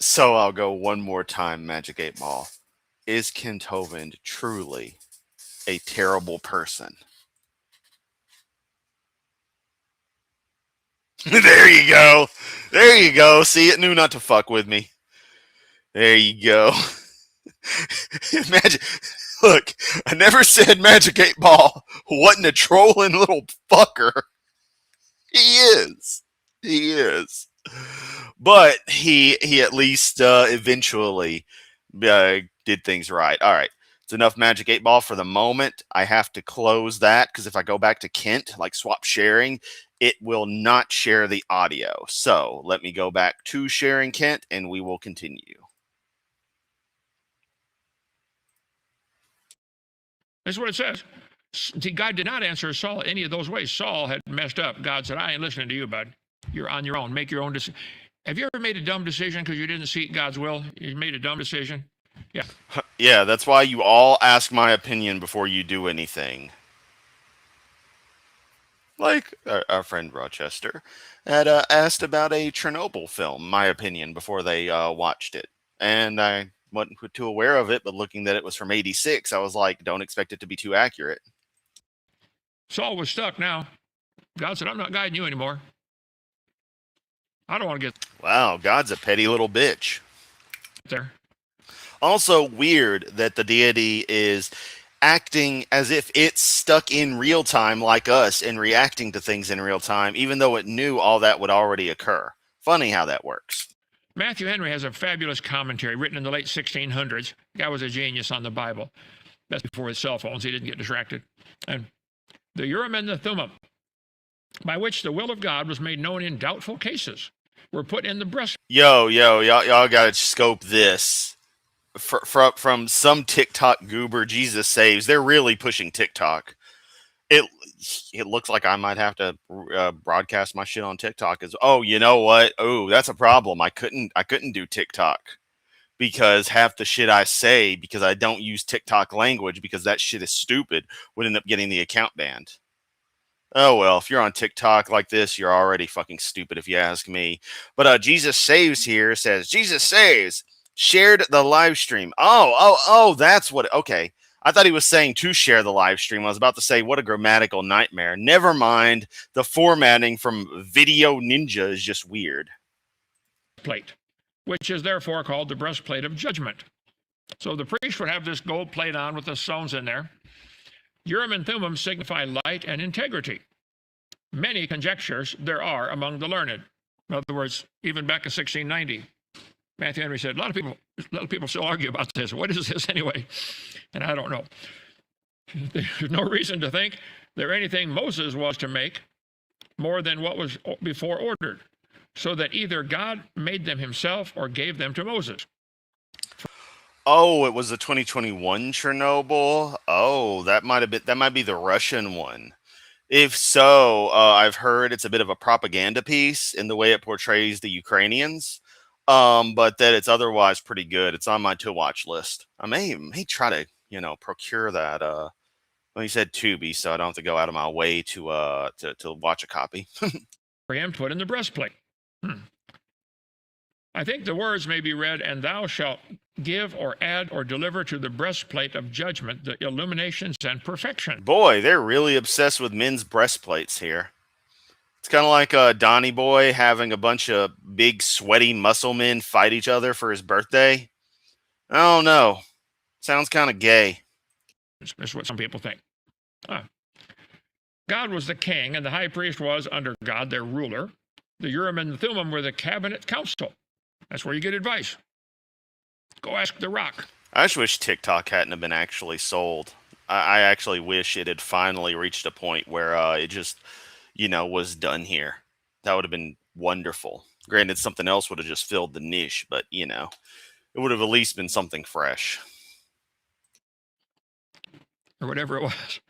So I'll go one more time, Magic 8 Ball. Is Kent Hovind truly a terrible person? There you go. There you go. See, it knew not to fuck with me. There you go. Imagine. Look, I never said Magic 8 Ball wasn't a trolling little fucker. He is. He is. But he at least eventually did things right. All right. It's enough Magic 8 Ball for the moment. I have to close that because if I go back to Kent, like swap sharing, it will not share the audio. So let me go back to sharing Kent and we will continue. This is what it says. See, God did not answer Saul any of those ways. Saul had messed up. God said, I ain't listening to you, bud. You're on your own. Make your own decision. Have you ever made a dumb decision because you didn't seek God's will? You made a dumb decision? Yeah. Yeah, that's why you all ask my opinion before you do anything. Like our friend Rochester had asked about a Chernobyl film, my opinion, before they watched it. And I wasn't too aware of it, but looking that it was from 86, I was like, don't expect it to be too accurate. Saul was stuck now. God said, I'm not guiding you anymore. I don't want to get Wow, God's a petty little bitch. there. Also weird that the deity is acting as if it's stuck in real time like us and reacting to things in real time, even though it knew all that would already occur. Funny how that works. Matthew Henry has a fabulous commentary written in the late 1600s. The guy was a genius on the Bible. That's before his cell phones. He didn't get distracted. And the Urim and the Thummim, by which the will of God was made known in doubtful cases, were put in the breast. Y'all gotta scope this. From some TikTok goober, Jesus saves. They're really pushing TikTok. It looks like I might have to broadcast my shit on TikTok. As oh, you know what? Oh, that's a problem. I couldn't do TikTok because half the shit I say, because I don't use TikTok language because that shit is stupid, would end up getting the account banned. Oh well, if you're on TikTok like this, you're already fucking stupid if you ask me. But Jesus Saves here says, Jesus Saves shared the live stream. Oh, that's what, okay. I thought he was saying to share the live stream. I was about to say, what a grammatical nightmare. Never mind. The formatting from Video Ninja is just weird. Plate, which is therefore called the breastplate of judgment. So the priest would have this gold plate on with the stones in there. Urim and Thummim signify light and integrity. Many conjectures there are among the learned. In other words, even back in 1690, Matthew Henry said, a lot of people still argue about this. What is this anyway? And I don't know. There's no reason to think there anything Moses was to make more than what was before ordered, so that either God made them himself or gave them to Moses. Oh, it was the 2021 Chernobyl. Oh, that might be the Russian one. If so, I've heard it's a bit of a propaganda piece in the way it portrays the Ukrainians, but that it's otherwise pretty good. It's on my to watch list. I may try to procure that. Well, you said Tubi, so I don't have to go out of my way to watch a copy. And put in the breastplate. I think the words may be read, and thou shalt give or add or deliver to the breastplate of judgment the illuminations and perfection. Boy, they're really obsessed with men's breastplates here. It's kind of like Donnie Boy having a bunch of big, sweaty muscle men fight each other for his birthday. I don't know. Sounds kind of gay. That's what some people think. God was the king, and the high priest was, under God, their ruler. The Urim and the Thummim were the cabinet council. That's where you get advice. Go ask the rock. I just wish TikTok hadn't have been actually sold. I actually wish it had finally reached a point where it just, was done here. That would have been wonderful. Granted, something else would have just filled the niche, but, it would have at least been something fresh. Or whatever it was.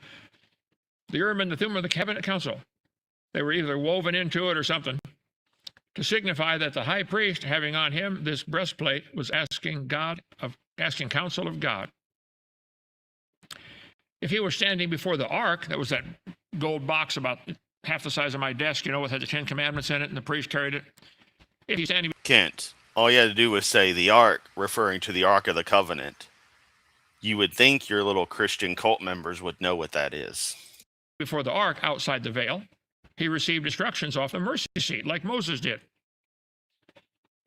The Urim and the Thummim of the cabinet council. They were either woven into it or something, to signify that the high priest, having on him this breastplate, was asking counsel of God. If he were standing before the ark, that was that gold box about half the size of my desk, with had the 10 Commandments in it, and the priest carried it. If he's standing... Kent, all you had to do was say the ark, referring to the Ark of the Covenant. You would think your little Christian cult members would know what that is. Before the ark, outside the veil, he received instructions off the mercy seat, like Moses did.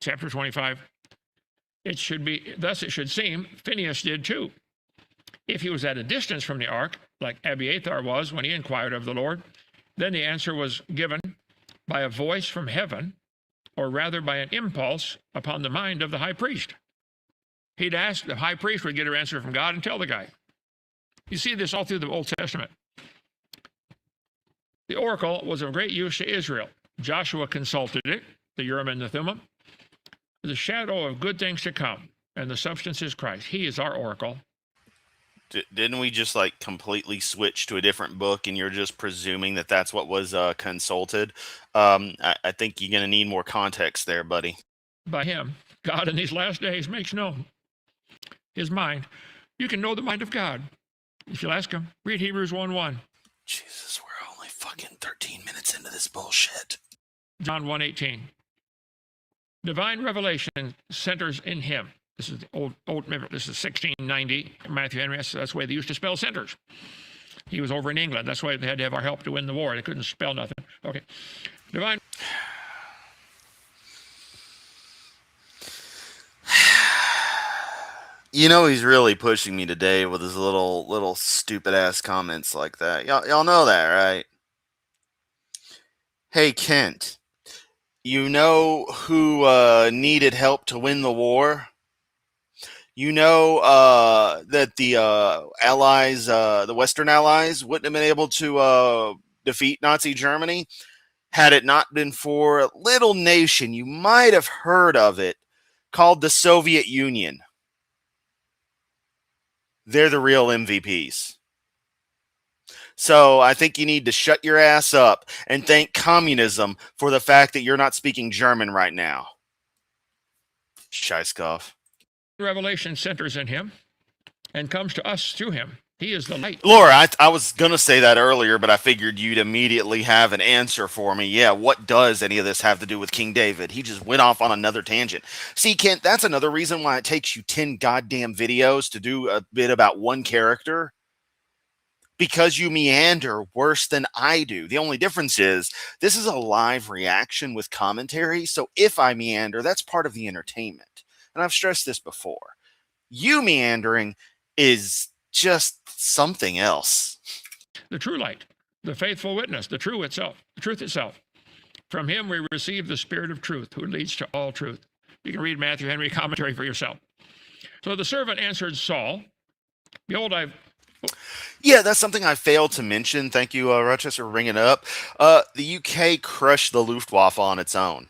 Chapter 25. Thus it should seem, Phinehas did too. If he was at a distance from the ark, like Abiathar was when he inquired of the Lord, then the answer was given by a voice from heaven, or rather by an impulse upon the mind of the high priest. He'd ask, the high priest would get an answer from God and tell the guy. You see this all through the Old Testament. The oracle was of great use to Israel. Joshua consulted it, the Urim and the Thummim, the shadow of good things to come, and the substance is Christ. He is our oracle. Didn't we just completely switch to a different book, and you're just presuming that that's what was consulted? I think you're going to need more context there, buddy. By him, God in these last days makes known his mind. You can know the mind of God if you'll ask him. Read Hebrews 1:1. Jesus, we're only fucking 13 minutes into this bullshit. John 1:18. Divine revelation centers in him. This is the old. This is 1690. Matthew Henry. That's the way they used to spell centers. He was over in England. That's why they had to have our help to win the war. They couldn't spell nothing. Okay. Divine. He's really pushing me today with his little stupid ass comments like that. Y'all know that, right? Hey, Kent. You know who needed help to win the war? You know that the allies, the Western allies, wouldn't have been able to defeat Nazi Germany had it not been for a little nation. You might have heard of it, called the Soviet Union. They're the real MVPs. So I think you need to shut your ass up and thank communism for the fact that you're not speaking German right now. Scheißkopf. Revelation centers in him and comes to us through him. He is the light. Laura, I was going to say that earlier, but I figured you'd immediately have an answer for me. Yeah, what does any of this have to do with King David? He just went off on another tangent. See, Kent, that's another reason why it takes you 10 goddamn videos to do a bit about one character. Because you meander worse than I do. The only difference is this is a live reaction with commentary, so if I meander, that's part of the entertainment. And I've stressed this before. You meandering is just something else. The true light, the faithful witness, the truth itself. From him we receive the Spirit of truth, who leads to all truth. You can read Matthew Henry commentary for yourself. So the servant answered Saul, Behold, I've Yeah, that's something I failed to mention. Thank you, Rochester, for bringing it up. The UK crushed the Luftwaffe on its own.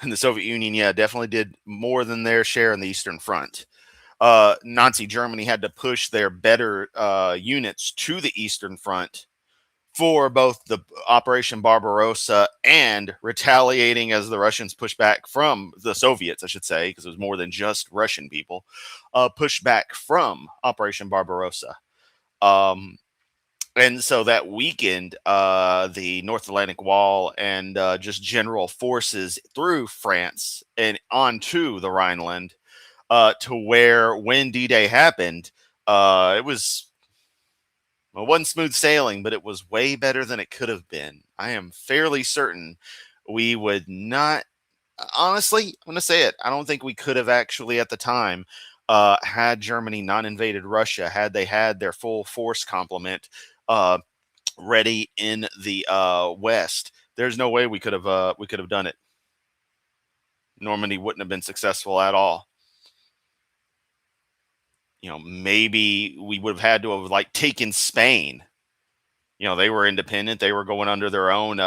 And the Soviet Union, yeah, definitely did more than their share in the Eastern Front. Nazi Germany had to push their better units to the Eastern Front for both the Operation Barbarossa and retaliating as the Russians pushed back from the Soviets, I should say, because it was more than just Russian people, pushed back from Operation Barbarossa. Um, and so that weakened the North Atlantic Wall and just general forces through France and onto the Rhineland to where when D-Day happened, it was well, it wasn't smooth sailing, but it was way better than it could have been. I am fairly certain we would not. Honestly, I'm going to say it. I don't think we could have actually at the time had Germany not invaded Russia, had they had their full force complement ready in the West. There's no way we could have done it. Normandy wouldn't have been successful at all. Maybe we would have had to have like taken Spain. They were independent. They were going under their own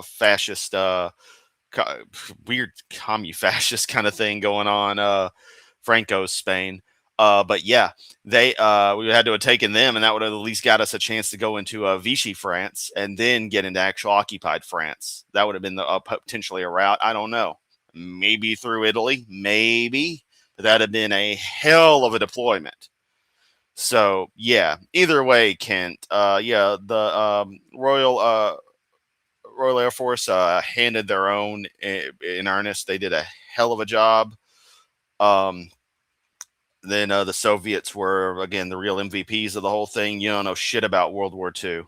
fascist, weird commu-fascist kind of thing going on. Franco's Spain. But yeah, we had to have taken them, and that would have at least got us a chance to go into Vichy France and then get into actual occupied France. That would have been potentially a route. I don't know. Maybe through Italy, maybe, but that'd have been a hell of a deployment. So yeah, either way, Kent. Yeah, the Royal Air Force handed their own in earnest. They did a hell of a job. Um, then the Soviets were again the real MVPs of the whole thing. You don't know shit about World War II.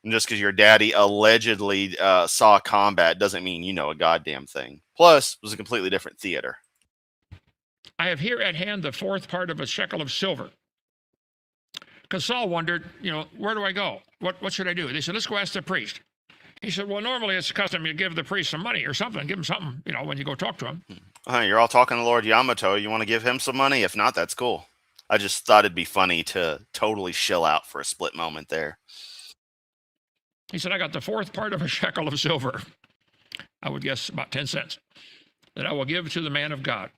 And just because your daddy allegedly saw combat doesn't mean you know a goddamn thing. Plus, it was a completely different theater. I have here at hand the fourth part of a shekel of silver. Because Saul wondered, where do I go? What should I do? They said, let's go ask the priest. He said, well, normally it's custom you give the priest some money or something. Give him something, when you go talk to him. You're all talking to Lord Yamato. You want to give him some money? If not, that's cool. I just thought it'd be funny to totally shill out for a split moment there. He said, I got the fourth part of a shekel of silver. I would guess about 10 cents. That I will give to the man of God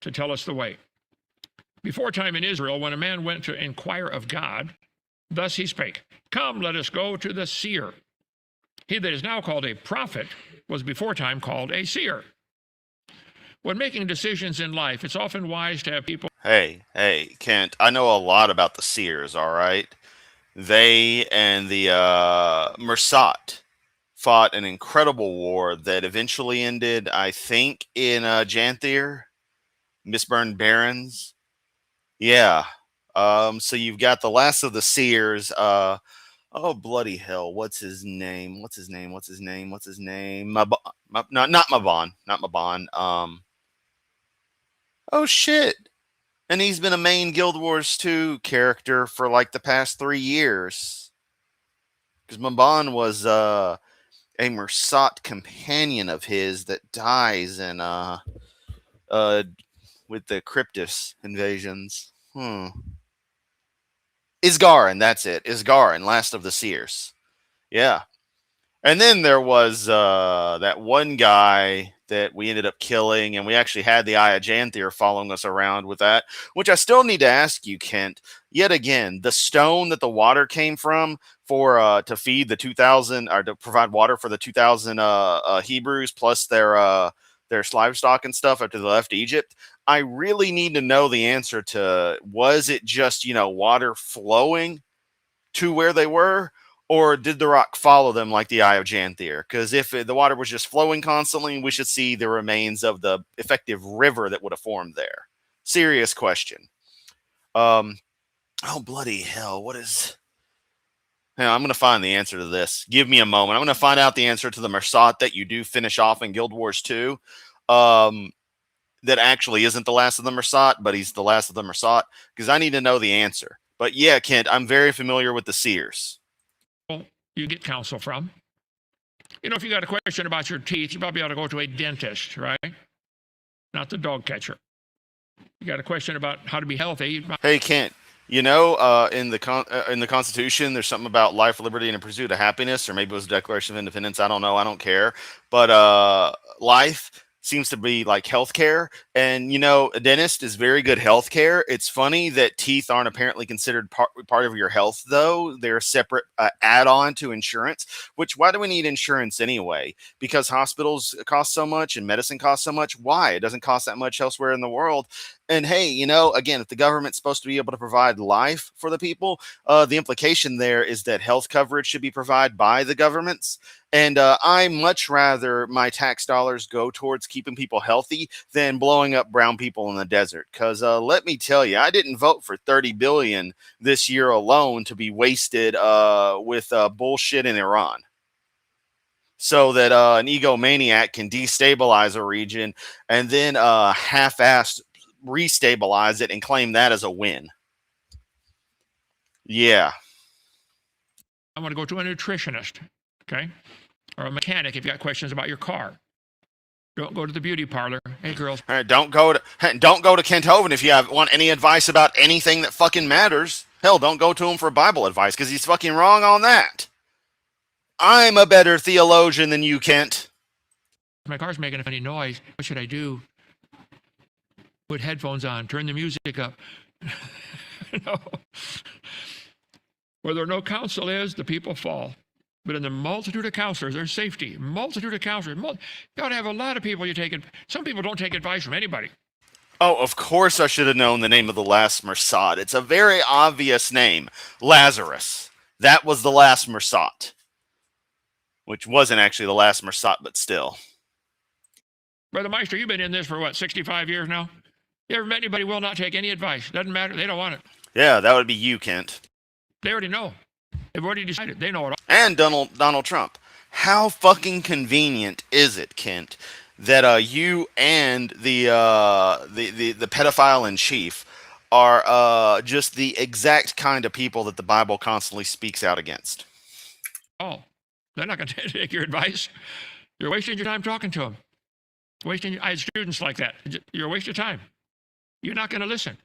to tell us the way. Before time in Israel, when a man went to inquire of God, thus he spake, come, let us go to the seer. He that is now called a prophet was before time called a seer. When making decisions in life, it's often wise to have people. Hey, Kent, I know a lot about the Seers, all right? They and the Mersat fought an incredible war that eventually ended, I think, in Janthir, Mistburned Barrens. Yeah. So you've got the last of the Seers. Oh bloody hell! What's his name? What's his name? What's his name? What's his name? Not Mabon. Not Mabon. Oh shit! And he's been a main Guild Wars 2 character for like the past 3 years. Because Mabon was a Mersat companion of his that dies in with the Cryptus invasions. Isgarin, that's it. Isgarin, last of the Seers. Yeah. And then there was that one guy that we ended up killing, and we actually had the Eye of Janthir following us around with that, which I still need to ask you, Kent. Yet again, the stone that the water came from for to feed the 2,000 or to provide water for the 2,000 Hebrews plus their livestock and stuff after they left Egypt. I really need to know the answer to was it just water flowing to where they were, or did the rock follow them like the Eye of Janthir? Because if the water was just flowing constantly, we should see the remains of the effective river that would have formed there. Serious question. Oh, bloody hell. What is... I'm going to find the answer to this. Give me a moment. I'm going to find out the answer to the Mersat that you do finish off in Guild Wars 2. That actually isn't the last of the Mersat, but he's the last of the Mersat, because I need to know the answer. But yeah, Kent, I'm very familiar with the Seers. You get counsel from. If you got a question about your teeth, you probably ought to go to a dentist, right? Not the dog catcher. You got a question about how to be healthy. Hey, Kent, In the Constitution, there's something about life, liberty, and the pursuit of happiness, or maybe it was the Declaration of Independence. I don't know. I don't care. But life seems to be like healthcare, and a dentist is very good healthcare. It's funny that teeth aren't apparently considered part of your health, though. They're a separate add-on to insurance. Which, why do we need insurance anyway? Because hospitals cost so much and medicine costs so much. Why? It doesn't cost that much elsewhere in the world. And hey, again, if the government's supposed to be able to provide life for the people, the implication there is that health coverage should be provided by the governments. And I much rather my tax dollars go towards keeping people healthy than blowing up brown people in the desert. Because let me tell you, I didn't vote for 30 billion this year alone to be wasted with bullshit in Iran, so that an egomaniac can destabilize a region and then half-assed restabilize it and claim that as a win. Yeah. I want to go to a nutritionist, okay, or a mechanic if you got questions about your car. Don't go to the beauty parlor. Hey, girls. All right, don't go to Kent Hovind if you want any advice about anything that fucking matters. Hell, don't go to him for Bible advice because he's fucking wrong on that. I'm a better theologian than you, Kent. My car's making a funny noise. What should I do? Put headphones on. Turn the music up. No. Where there no counsel is, the people fall. But in the multitude of counselors, there's safety. Multitude of counselors. You ought to have a lot of people you take. Some people don't take advice from anybody. Oh, of course I should have known the name of the last Mersat. It's a very obvious name. Lazarus. That was the last Mersat. Which wasn't actually the last Mersat, but still. Brother Meister, you've been in this for what, 65 years now? You ever met anybody who will not take any advice? Doesn't matter. They don't want it. Yeah, that would be you, Kent. They already know. They've already decided. They know it all. And Donald Trump. How fucking convenient is it, Kent, that you and the pedophile in chief are just the exact kind of people that the Bible constantly speaks out against? Oh, they're not going to take your advice. You're wasting your time talking to them. I had students like that. You're a waste of time. You're not going to listen.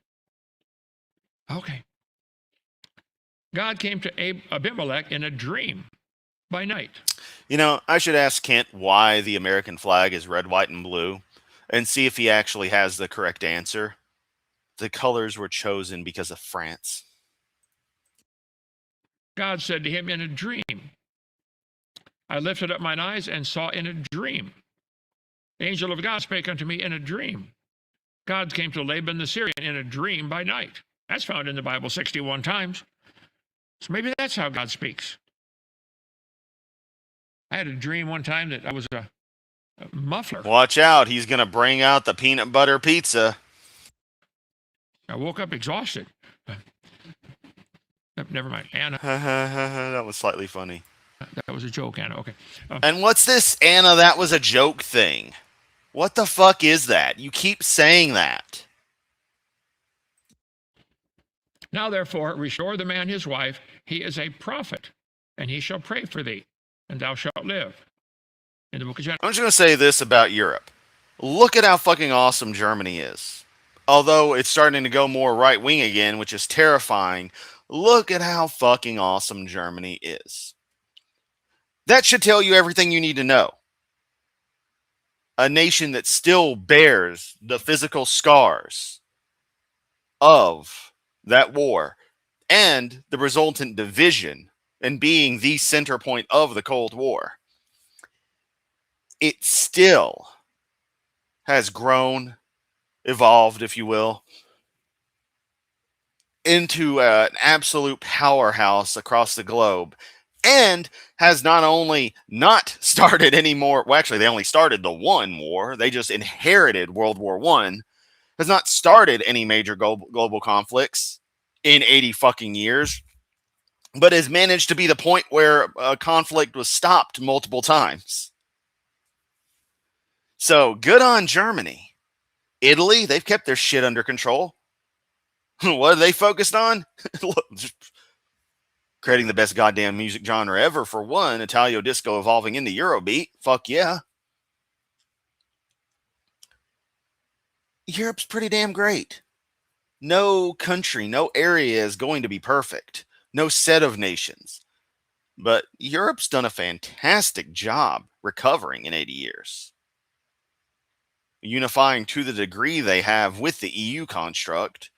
Okay. God came to Abimelech in a dream by night. I should ask Kent why the American flag is red, white, and blue and see if he actually has the correct answer. The colors were chosen because of France. God said to him in a dream, I lifted up mine eyes and saw in a dream. The angel of God spake unto me in a dream. God came to Laban the Syrian in a dream by night. That's found in the Bible 61 times. So maybe that's how God speaks. I had a dream one time that I was a muffler. Watch out, he's going to bring out the peanut butter pizza. I woke up exhausted. Never mind. Anna. That was slightly funny. That was a joke, Anna. Okay. And what's this Anna, that was a joke thing? What the fuck is that? You keep saying that. Now, therefore, restore the man his wife. He is a prophet, and he shall pray for thee, and thou shalt live. In the book of Genesis. I'm just going to say this about Europe. Look at how fucking awesome Germany is. Although it's starting to go more right wing again, which is terrifying, look at how fucking awesome Germany is. That should tell you everything you need to know. A nation that still bears the physical scars of that war and the resultant division and being the center point of the Cold War. It still has grown, evolved, if you will, into an absolute powerhouse across the globe, and has not only not started any more, well, actually, they only started the one war, they just inherited World War I, has not started any major global conflicts in 80 fucking years, but has managed to be the point where a conflict was stopped multiple times. So, good on Germany. Italy, they've kept their shit under control. What are they focused on? Creating the best goddamn music genre ever, for one. Italio disco evolving into Eurobeat. Fuck yeah. Europe's pretty damn great. No country, no area is going to be perfect. No set of nations. But Europe's done a fantastic job recovering in 80 years. Unifying to the degree they have with the EU construct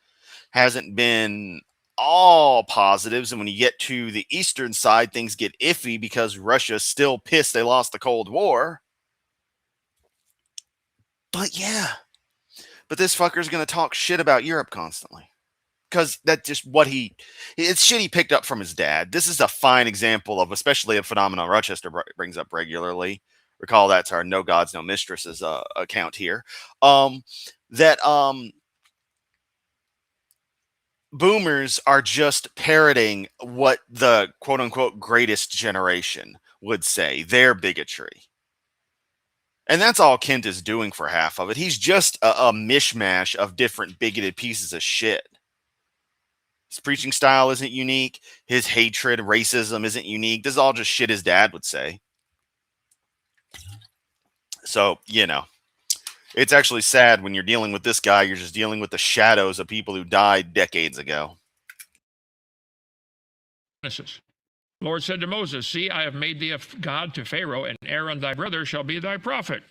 hasn't been all positives. And when you get to the eastern side, things get iffy because Russia's still pissed they lost the Cold War. But yeah, but this fucker's going to talk shit about Europe constantly. Because that's just what it's shit he picked up from his dad. This is a fine example of, especially a phenomenon Rochester brings up regularly. Recall that's our No Gods, No Mistresses account here. That boomers are just parroting what the quote unquote greatest generation would say, their bigotry. And that's all Kent is doing for half of it. He's just a mishmash of different bigoted pieces of shit. His preaching style isn't unique. His hatred, racism isn't unique. This is all just shit his dad would say. So, it's actually sad when you're dealing with this guy, you're just dealing with the shadows of people who died decades ago. Genesis. The Lord said to Moses, "See, I have made thee a God to Pharaoh, and Aaron thy brother shall be thy prophet."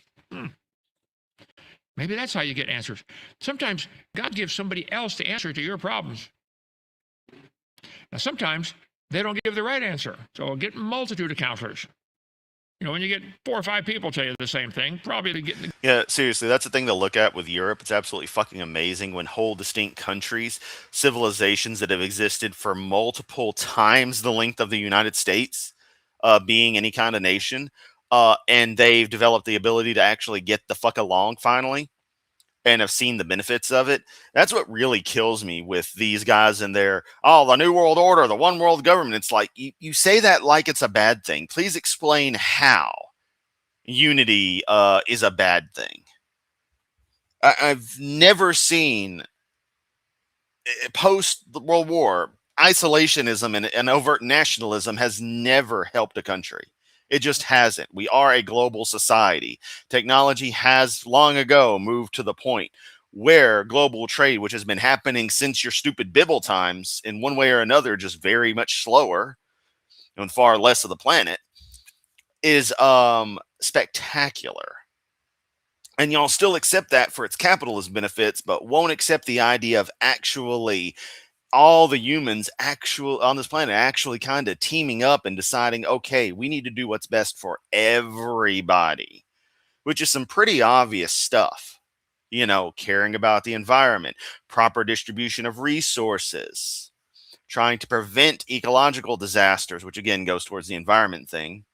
Maybe that's how you get answers. Sometimes God gives somebody else the answer to your problems. Now, sometimes they don't give the right answer. So get a multitude of counselors. When you get 4 or 5 people tell you the same thing, probably to get. Yeah, seriously, that's the thing to look at with Europe. It's absolutely fucking amazing when whole distinct countries, civilizations that have existed for multiple times the length of the United States, being any kind of nation, and they've developed the ability to actually get the fuck along finally and have seen the benefits of it. That's what really kills me with these guys and their, the New World Order, the one world government. It's like, you say that like it's a bad thing. Please explain how unity is a bad thing. I've never seen post World War isolationism and overt nationalism has never helped a country. It just hasn't. We are a global society. Technology has long ago moved to the point where global trade, which has been happening since your stupid Bible times, in one way or another, just very much slower and far less of the planet, is spectacular. And y'all still accept that for its capitalist benefits, but won't accept the idea of actually all the humans on this planet actually kind of teaming up and deciding, okay, we need to do what's best for everybody, which is some pretty obvious stuff. Caring about the environment, proper distribution of resources, trying to prevent ecological disasters, which again goes towards the environment thing,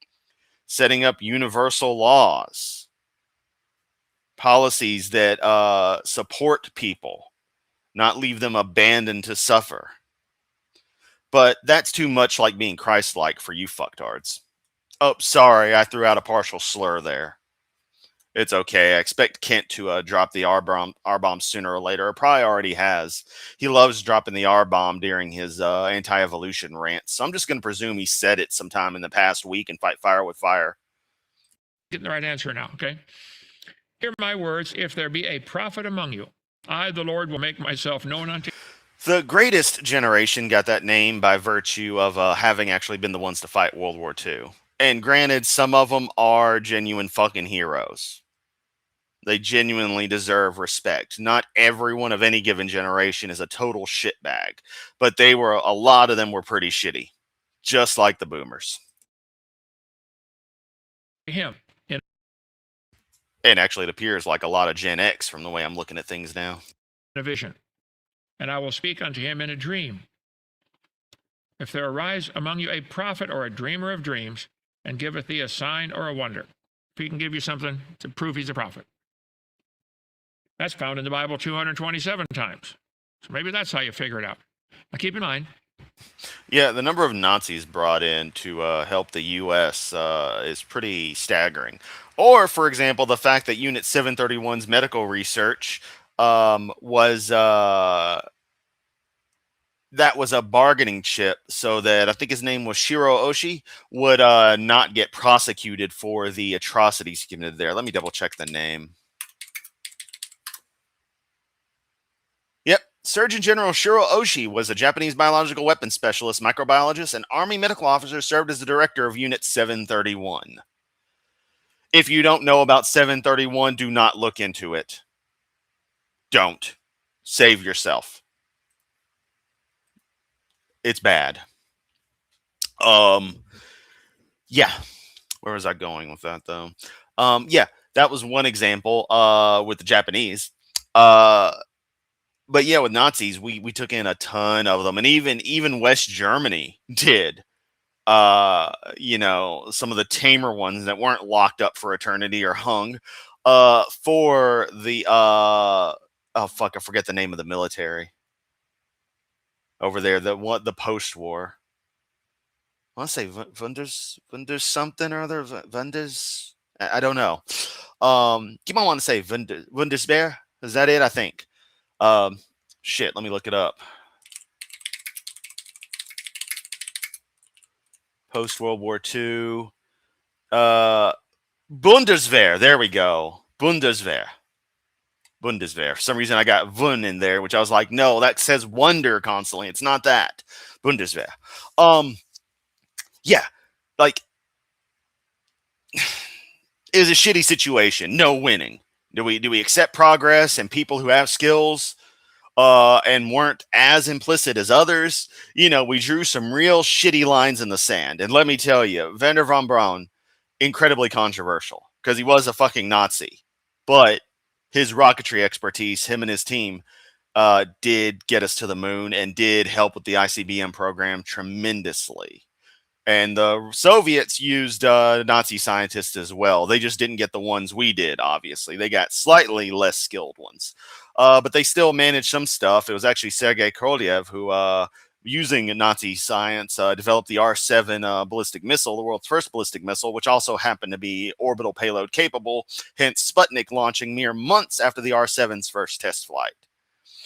setting up universal laws, policies that support people, not leave them abandoned to suffer. But that's too much like being Christ-like for you fucktards. Oh, sorry, I threw out a partial slur there. It's okay. I expect Kent to drop the R-bomb sooner or later. Or probably already has. He loves dropping the R-bomb during his anti-evolution rants. So I'm just going to presume he said it sometime in the past week and fight fire with fire. Getting the right answer now, okay? Hear my words. If there be a prophet among you, I, the Lord, will make myself known unto you. The greatest generation got that name by virtue of having actually been the ones to fight World War II. And granted, some of them are genuine fucking heroes. They genuinely deserve respect. Not everyone of any given generation is a total shitbag, but a lot of them were pretty shitty, just like the boomers. Him. And actually, it appears like a lot of Gen X from the way I'm looking at things now. In a vision, and I will speak unto him in a dream. If there arise among you a prophet or a dreamer of dreams, and giveth thee a sign or a wonder, if he can give you something to prove he's a prophet. That's found in the Bible 227 times. So maybe that's how you figure it out. Now keep in mind. Yeah, the number of Nazis brought in to help the U.S. Is pretty staggering. Or, for example, the fact that Unit 731's medical research was that was a bargaining chip so that I think his name was Shiro Oshi would not get prosecuted for the atrocities he committed there. Let me double check the name. Yep, Surgeon General Shiro Oshii was a Japanese biological weapons specialist, microbiologist, and Army medical officer, served as the director of Unit 731. If you don't know about 731, do not look into it. Don't. Save yourself. It's bad. Yeah. Where was I going with that though? Yeah, that was one example with the Japanese. But yeah, with Nazis, we took in a ton of them, and even West Germany did. Some of the tamer ones that weren't locked up for eternity or hung for the oh fuck, I forget the name of the military over there, the post-war. I want to say Wunders something or other. Wunders, I don't know. You might want to say Wundeswehr. Is that it? I think. Shit, let me look it up. Post World War II. Bundeswehr. There we go. Bundeswehr. For some reason, I got Wun in there, which I was like, no, that says wonder constantly. It's not that. Bundeswehr. Yeah, like it was a shitty situation. No winning. Do we accept progress and people who have skills and weren't as implicit as others? We drew some real shitty lines in the sand. And let me tell you, Werner von Braun, incredibly controversial because he was a fucking Nazi. But his rocketry expertise, him and his team, did get us to the moon and did help with the ICBM program tremendously. And the Soviets used Nazi scientists as well. They just didn't get the ones we did, obviously. They got slightly less skilled ones. But they still managed some stuff. It was actually Sergei Korolev who, using Nazi science, developed the R-7 ballistic missile, the world's first ballistic missile, which also happened to be orbital payload capable, hence Sputnik launching mere months after the R-7's first test flight,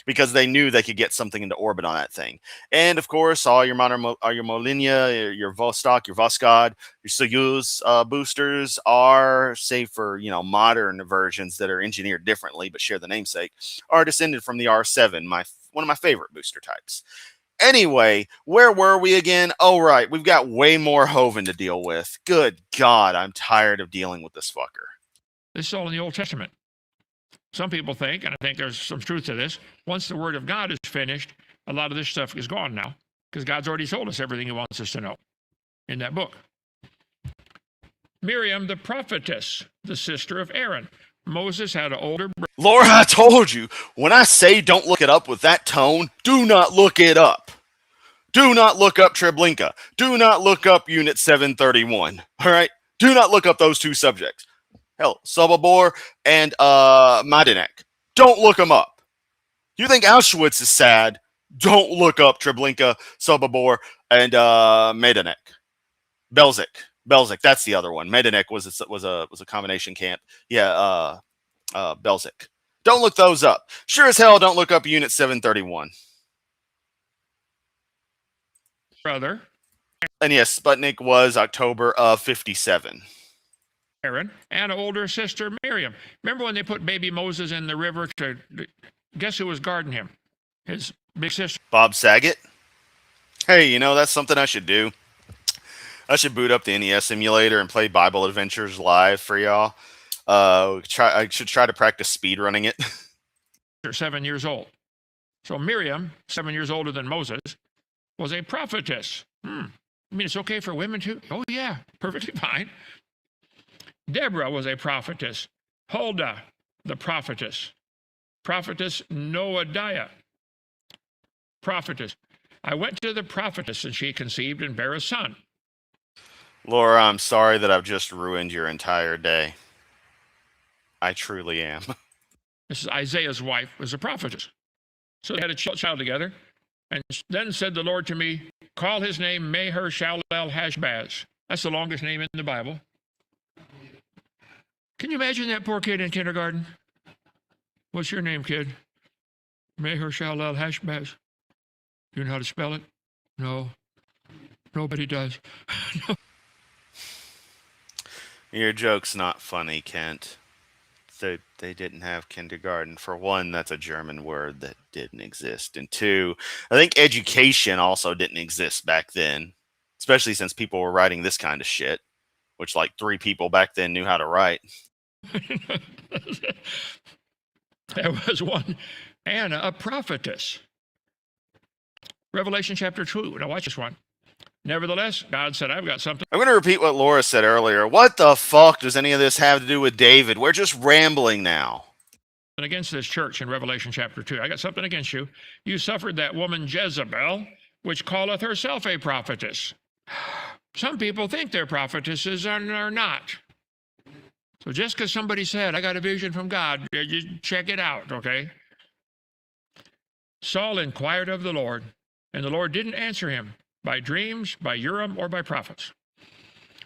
because they knew they could get something into orbit on that thing. And of course, all your modern, your Molinia, your Vostok, your Voskhod, your Soyuz boosters are, save for modern versions that are engineered differently but share the namesake, are descended from the R7, one of my favorite booster types. Anyway, where were we again? Oh, right. We've got way more Hovind to deal with. Good God, I'm tired of dealing with this fucker. This is all in the Old Testament. Some people think, and I think there's some truth to this, once the Word of God is finished, a lot of this stuff is gone now, because God's already told us everything He wants us to know in that book. Miriam, the prophetess, the sister of Aaron. Moses had an older brother. Laura, I told you, when I say don't look it up with that tone, do not look it up. Do not look up Treblinka. Do not look up Unit 731. All right? Do not look up those two subjects. Hell, Sobibor and Majdanek. Don't look them up. You think Auschwitz is sad? Don't look up Treblinka, Sobibor, and Majdanek. Belzec, that's the other one. Majdanek was a combination camp. Yeah, Belzec. Don't look those up. Sure as hell don't look up Unit 731. Brother. And yes, Sputnik was October of 57. Aaron, and an older sister, Miriam. Remember when they put baby Moses in the river to guess who was guarding him? His big sister. Bob Saget. Hey, that's something I should do. I should boot up the NES emulator and play Bible Adventures live for y'all. I should try to practice speed running it. 7 years old. So Miriam, 7 years older than Moses, was a prophetess. I mean, it's okay for women too? Oh, yeah, perfectly fine. Deborah was a prophetess. Huldah, the prophetess. Prophetess Noadiah. Prophetess. I went to the prophetess, and she conceived and bare a son. Laura, I'm sorry that I've just ruined your entire day. I truly am. This is Isaiah's wife, was a prophetess. So they had a child together. And then said the Lord to me, call his name Maher-Shalal-Hash-Baz. That's the longest name in the Bible. Can you imagine that poor kid in kindergarten? What's your name, kid? Maher-Shalal-Hash-Baz. Do you know how to spell it? No. Nobody does. Your joke's not funny, Kent. They didn't have kindergarten. For one, that's a German word that didn't exist. And two, I think education also didn't exist back then, especially since people were writing this kind of shit, which like 3 people back then knew how to write. There was one Anna, a prophetess. Revelation chapter 2. Now watch this one. Nevertheless, God said, I've got something I'm going to repeat what Laura said earlier. What the fuck does any of this have to do with David? We're just rambling now. against this church in Revelation chapter 2. I got something against you. You suffered that woman Jezebel, which calleth herself a prophetess. Some people think they're prophetesses and are not. So just because somebody said, I got a vision from God, you check it out, okay? Saul inquired of the Lord, and the Lord didn't answer him by dreams, by Urim, or by prophets.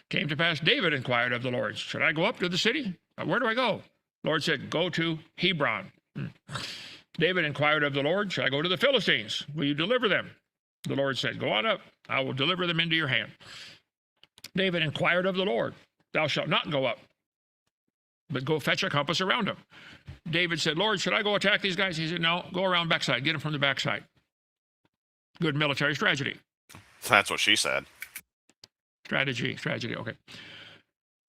Came to pass, David inquired of the Lord, should I go up to the city? Where do I go? Lord said, go to Hebron. David inquired of the Lord, should I go to the Philistines? Will you deliver them? The Lord said, go on up. I will deliver them into your hand. David inquired of the Lord, thou shalt not go up, but go fetch a compass around them. David said, Lord, should I go attack these guys? He said, no, go around backside. Get them from the backside. Good military strategy. That's what she said. Strategy, okay.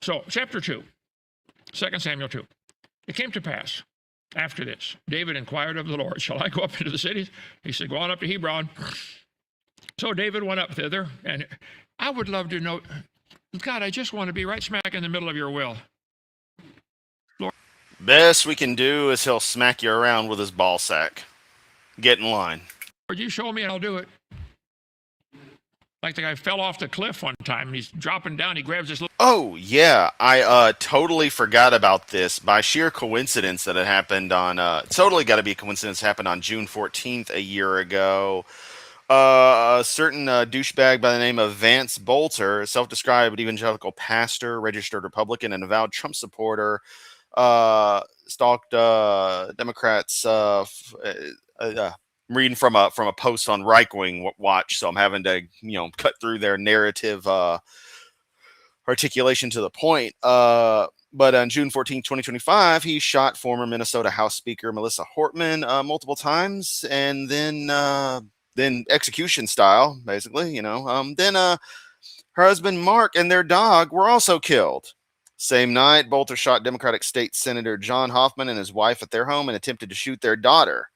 So, chapter 2, 2 Samuel 2. It came to pass, after this, David inquired of the Lord, shall I go up into the cities? He said, go on up to Hebron. So David went up thither, and I would love to know, God, I just want to be right smack in the middle of your will. Lord, best we can do is he'll smack you around with his ball sack. Get in line. Lord, you show me and I'll do it. Like the guy fell off the cliff one time. He's dropping down. He grabs this little... Oh, yeah. I totally forgot about this. By sheer coincidence that it happened on... it's totally got to be a coincidence. It happened on June 14th a year ago. A certain douchebag by the name of Vance Bolter, a self-described evangelical pastor, registered Republican, and avowed Trump supporter, stalked Democrats. I'm reading from a post on Right Wing Watch, so I'm having to cut through their narrative articulation to the point. But on June 14, 2025, he shot former Minnesota House Speaker Melissa Hortman multiple times, and then execution style, basically, Then her husband Mark and their dog were also killed. Same night, Bolter shot Democratic State Senator John Hoffman and his wife at their home and attempted to shoot their daughter.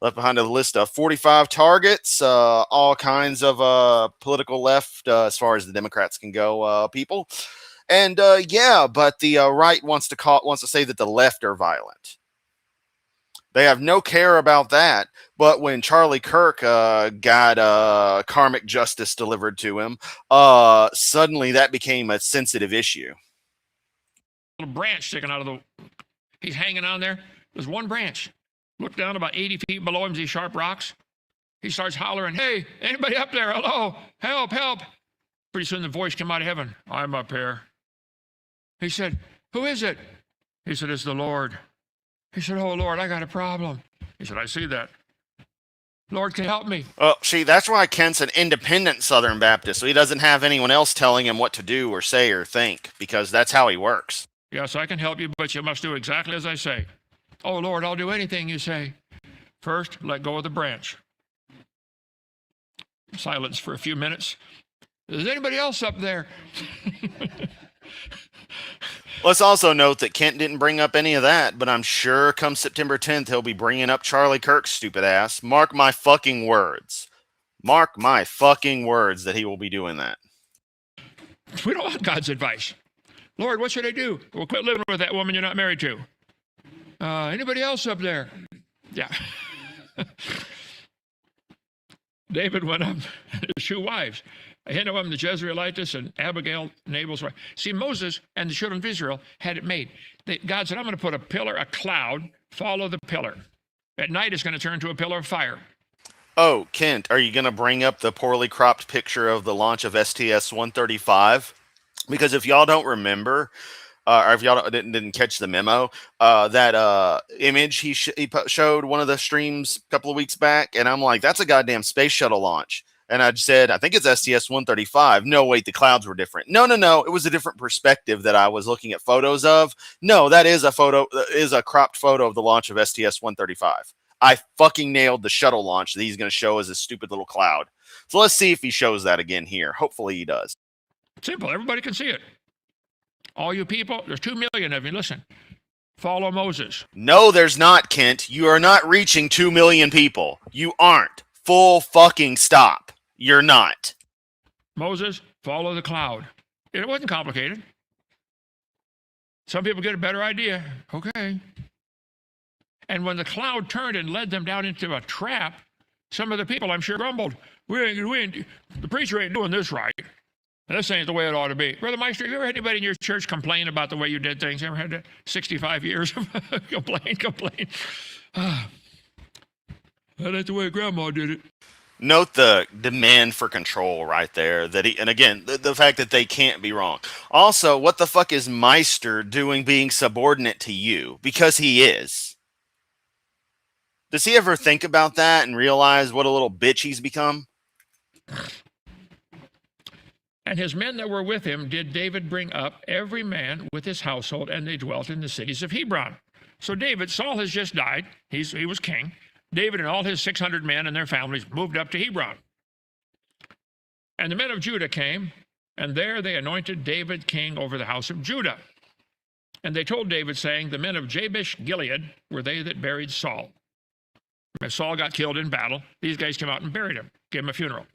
Left behind a list of 45 targets, all kinds of political left, as far as the Democrats can go, people. And but the right wants to say that the left are violent. They have no care about that. But when Charlie Kirk got karmic justice delivered to him, suddenly that became a sensitive issue. Little branch sticking out of the... He's hanging on there. There's one branch. Look down about 80 feet below him, these sharp rocks. He starts hollering, hey, anybody up there? Hello, help, help. Pretty soon the voice came out of heaven. I'm up here. He said, who is it? He said, it's the Lord. He said, oh, Lord, I got a problem. He said, I see that. Lord, can you help me? Well, see, that's why Kent's an independent Southern Baptist, so he doesn't have anyone else telling him what to do or say or think, because that's how he works. Yes, I can help you, but you must do exactly as I say. Oh, Lord, I'll do anything you say. First, let go of the branch. Silence for a few minutes. Is anybody else up there? Let's also note that Kent didn't bring up any of that, but I'm sure come September 10th, he'll be bringing up Charlie Kirk's stupid ass. Mark my fucking words. Mark my fucking words that he will be doing that. We don't want God's advice. Lord, what should I do? Well, quit living with that woman you're not married to. Anybody else up there? Yeah. David went up, his 2 wives, Ahinoam the Jezreelitess and Abigail, Nabal's wife. See, Moses and the children of Israel had it made. God said, I'm going to put a pillar, a cloud, follow the pillar. At night, it's going to turn to a pillar of fire. Oh, Kent, are you going to bring up the poorly cropped picture of the launch of STS-135? Because if y'all don't remember... or if y'all didn't catch the memo, that image he showed one of the streams a couple of weeks back, and I'm like, that's a goddamn space shuttle launch. And I said, I think it's STS-135. No, wait, the clouds were different. No. It was a different perspective that I was looking at photos of. No, that is a cropped photo of the launch of STS-135. I fucking nailed the shuttle launch that he's going to show as a stupid little cloud. So let's see if he shows that again here. Hopefully he does. Simple. Everybody can see it. All you people, there's 2 million of you. Listen, follow Moses. No, there's not, Kent. You are not reaching 2 million people. You aren't. Full fucking stop. You're not. Moses, follow the cloud. It wasn't complicated. Some people get a better idea. Okay. And when the cloud turned and led them down into a trap, some of the people, I'm sure, grumbled. The preacher ain't doing this right. This ain't the way it ought to be. Brother Meister, have you ever had anybody in your church complain about the way you did things? Ever had that? 65 years of complain. That ain't the way Grandma did it. Note the demand for control right there. And again, the fact that they can't be wrong. Also, what the fuck is Meister doing being subordinate to you? Because he is. Does he ever think about that and realize what a little bitch he's become? And his men that were with him did David bring up, every man with his household, and they dwelt in the cities of Hebron. So Saul has just died. He was king. David and all his 600 men and their families moved up to Hebron. And the men of Judah came, and there they anointed David king over the house of Judah. And they told David, saying, the men of Jabesh Gilead were they that buried Saul. When Saul got killed in battle, these guys came out and buried him, gave him a funeral.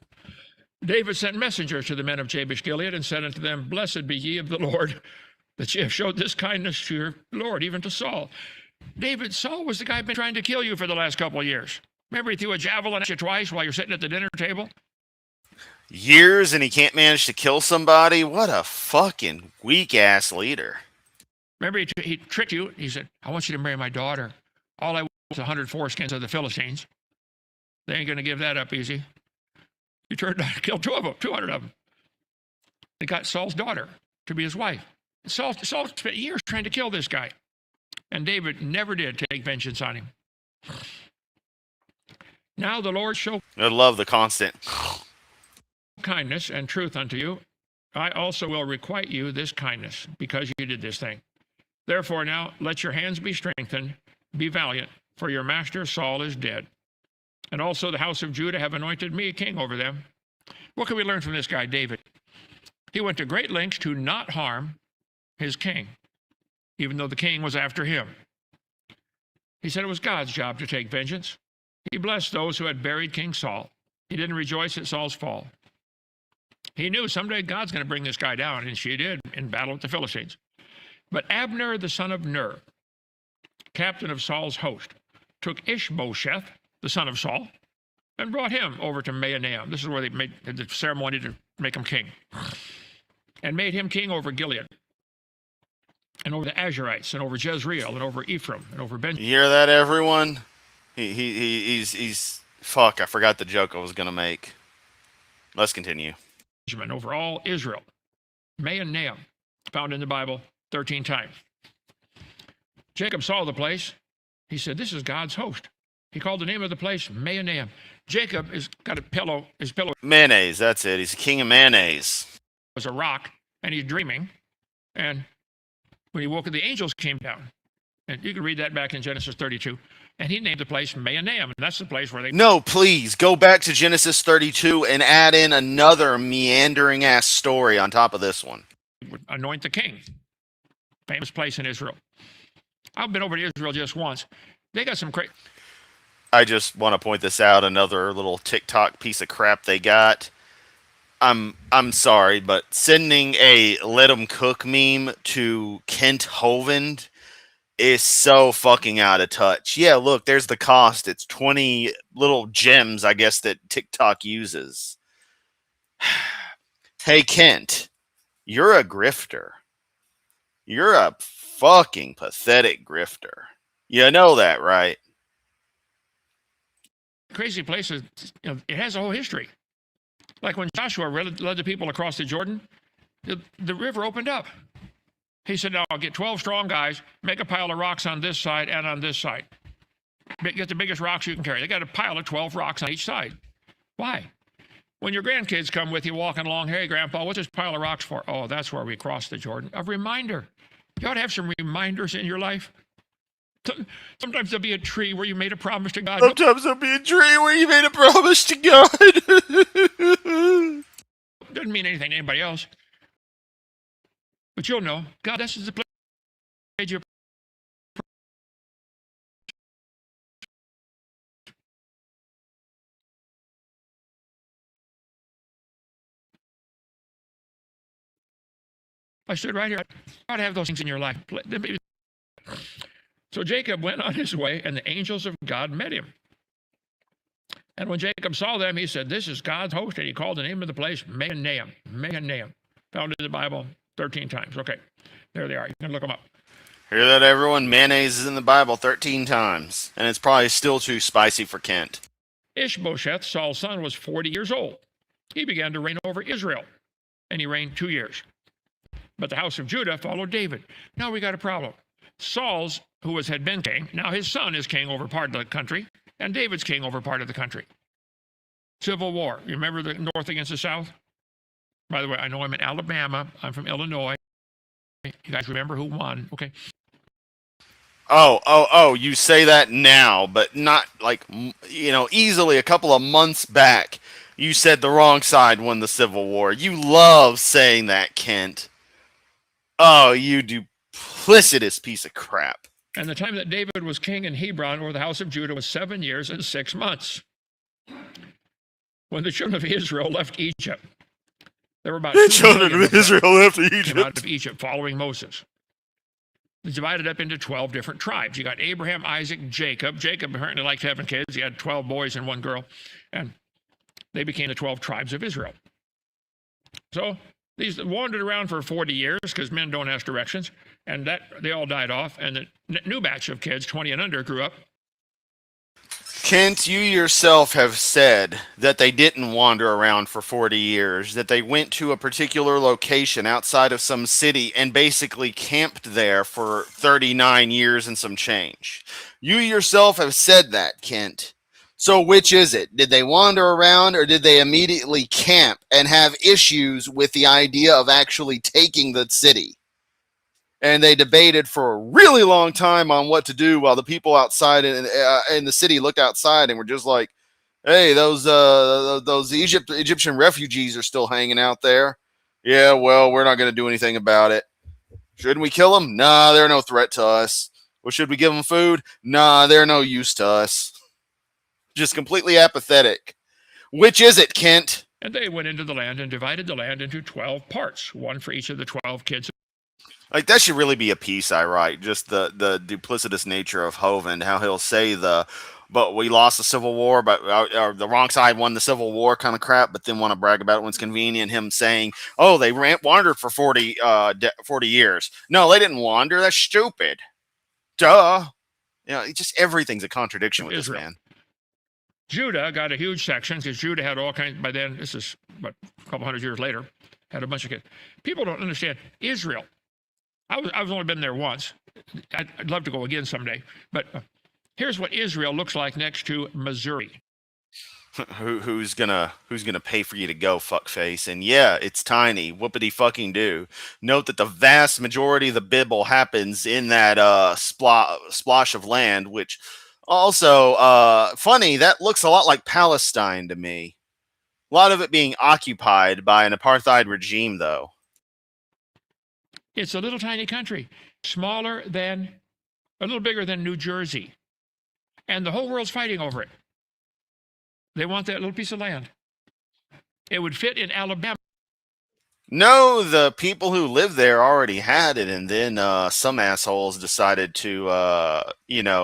David sent messengers to the men of Jabesh Gilead and said unto them, blessed be ye of the Lord, that ye have showed this kindness to your Lord, even to Saul. Saul was the guy been trying to kill you for the last couple of years. Remember, he threw a javelin at you twice while you're sitting at the dinner table? Years and he can't manage to kill somebody? What a fucking weak-ass leader. Remember, he tricked you. He said, I want you to marry my daughter. All I want is 100 foreskins of the Philistines. They ain't going to give that up easy. He turned out to kill 200 of them. He got Saul's daughter to be his wife. Saul spent years trying to kill this guy. And David never did take vengeance on him. Now the Lord showed I love the constant kindness and truth unto you. I also will requite you this kindness, because you did this thing. Therefore now let your hands be strengthened, be valiant, for your master Saul is dead. And also the house of Judah have anointed me king over them. What can we learn from this guy, David? He went to great lengths to not harm his king, even though the king was after him. He said it was God's job to take vengeance. He blessed those who had buried King Saul. He didn't rejoice at Saul's fall. He knew someday God's going to bring this guy down, and she did in battle with the Philistines. But Abner, the son of Ner, captain of Saul's host, took Ishbosheth, the son of Saul, and brought him over to Mahanaim. This is where they made the ceremony to make him king. And made him king over Gilead, and over the Asherites, and over Jezreel, and over Ephraim, and over Benjamin. You hear that, everyone? He's fuck, I forgot the joke I was going to make. Let's continue. Over all Israel. Mahanaim, found in the Bible 13 times. Jacob saw the place. He said, this is God's host. He called the name of the place Mahanaim. Jacob has got his pillow. Mayonnaise, that's it. He's the king of mayonnaise. Was a rock, and he's dreaming. And when he woke up, the angels came down. And you can read that back in Genesis 32. And he named the place Mahanaim. And that's the place where they... No, please, go back to Genesis 32 and add in another meandering-ass story on top of this one. Would anoint the king. Famous place in Israel. I've been over to Israel just once. They got some crazy... I just want to point this out, another little TikTok piece of crap they got. I'm sorry, but sending a let 'em cook meme to Kent Hovind is so fucking out of touch. Yeah, look, there's the cost. It's 20 little gems, I guess, that TikTok uses. Hey, Kent, you're a grifter. You're a fucking pathetic grifter. You know that, right? Crazy places, it has a whole history. Like when Joshua led the people across the Jordan, the river opened up. He said, now I'll get 12 strong guys, make a pile of rocks on this side and on this side. Get the biggest rocks you can carry. They got a pile of 12 rocks on each side. Why? When your grandkids come with you walking along, hey, Grandpa, what's this pile of rocks for? Oh, that's where we crossed the Jordan. A reminder. You ought to have some reminders in your life. Sometimes there'll be a tree where you made a promise to God. Sometimes there'll be a tree where you made a promise to God. Doesn't mean anything to anybody else. But you'll know, God, this is the place you. I stood right here. You ought to have those things in your life. So Jacob went on his way, and the angels of God met him. And when Jacob saw them, he said, this is God's host. And he called the name of the place Mahanaim. Mahanaim. Found in the Bible 13 times. Okay, there they are. You can look them up. Hear that, everyone? Mayonnaise is in the Bible 13 times. And it's probably still too spicy for Kent. Ishbosheth, Saul's son, was 40 years old. He began to reign over Israel, and he reigned 2 years. But the house of Judah followed David. Now we got a problem. Saul's, who had been king, now his son is king over part of the country, and David's king over part of the country. Civil war. You remember the North against the South? By the way, I know I'm in Alabama. I'm from Illinois. You guys remember who won? Okay. Oh, you say that now, but not like, easily a couple of months back, you said the wrong side won the Civil War. You love saying that, Kent. Oh, you duplicitous piece of crap. And the time that David was king in Hebron over the house of Judah was 7 years and 6 months. When the children of Israel left Egypt, there were about the children of Israel left Egypt. Out of Egypt following Moses. It's divided up into 12 different tribes. You got Abraham, Isaac, Jacob. Jacob apparently liked having kids. He had 12 boys and 1 girl. And they became the 12 tribes of Israel. So these wandered around for 40 years because men don't ask directions. And that they all died off. And the new batch of kids, 20 and under, grew up. Kent, you yourself have said that they didn't wander around for 40 years, that they went to a particular location outside of some city and basically camped there for 39 years and some change. You yourself have said that, Kent. So which is it? Did they wander around, or did they immediately camp and have issues with the idea of actually taking the city? And they debated for a really long time on what to do, while the people outside in the city looked outside and were just like, hey, those Egyptian refugees are still hanging out there. Yeah, well, we're not going to do anything about it. Shouldn't we kill them? Nah, they're no threat to us. Well, should we give them food? Nah, they're no use to us. Just completely apathetic. Which is it, Kent? And they went into the land and divided the land into 12 parts, one for each of the 12 kids. Like, that should really be a piece I write. Just the duplicitous nature of Hovind, how he'll say but we lost the Civil War, but the wrong side won the Civil War kind of crap, but then want to brag about it when it's convenient. Him saying, oh, they wandered for 40 years. No, they didn't wander. That's stupid. Duh. Just everything's a contradiction with Israel. This man. Judah got a huge section because Judah had all kinds, by then, this is a couple hundred years later, had a bunch of kids. People don't understand Israel. I've only been there once. I'd love to go again someday. But here's what Israel looks like next to Missouri. Who's gonna pay for you to go, fuckface? And yeah, it's tiny. Whoopity fucking do. Note that the vast majority of the Bible happens in that splosh of land, which also funny. That looks a lot like Palestine to me. A lot of it being occupied by an apartheid regime, though. It's a little tiny country, a little bigger than New Jersey. And the whole world's fighting over it. They want that little piece of land. It would fit in Alabama. No, the people who lived there already had it, and then some assholes decided to,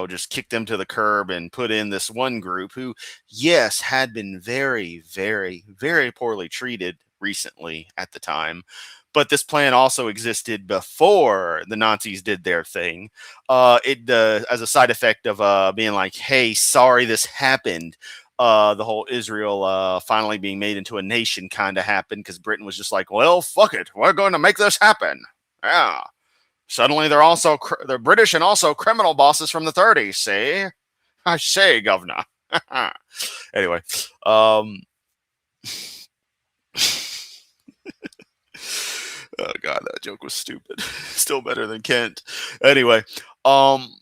just kick them to the curb and put in this one group who, yes, had been very, very, very poorly treated recently at the time. But this plan also existed before the Nazis did their thing. As a side effect of being like, hey, sorry this happened. The whole Israel finally being made into a nation kind of happened because Britain was just like, well, fuck it. We're going to make this happen. Yeah. Suddenly they're British and also criminal bosses from the 30s, see? I say, governor. Anyway. Oh god, that joke was stupid. Still better than Kent. Anyway, um,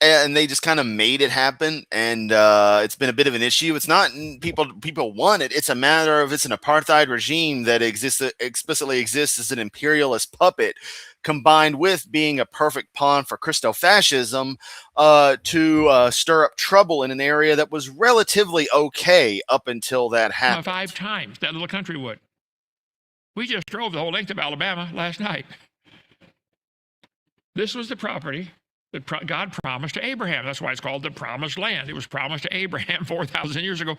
and they just kind of made it happen, and it's been a bit of an issue. It's not people want it. It's a matter of it's an apartheid regime that explicitly exists as an imperialist puppet, combined with being a perfect pawn for Christofascism to stir up trouble in an area that was relatively okay up until that happened. 5 times that little country would. We just drove the whole length of Alabama last night. This was the property that God promised to Abraham. That's why it's called the Promised Land. It was promised to Abraham 4,000 years ago.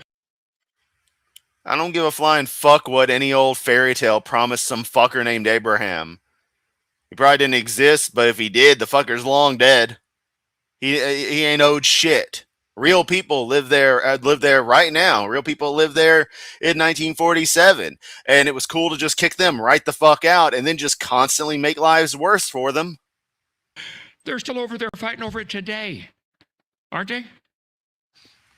I don't give a flying fuck what any old fairy tale promised some fucker named Abraham. He probably didn't exist, but if he did, the fucker's long dead. He ain't owed shit. Real people live there right now. Real people live there in 1947, and it was cool to just kick them right the fuck out and then just constantly make lives worse for them. They're still over there fighting over it today, aren't they?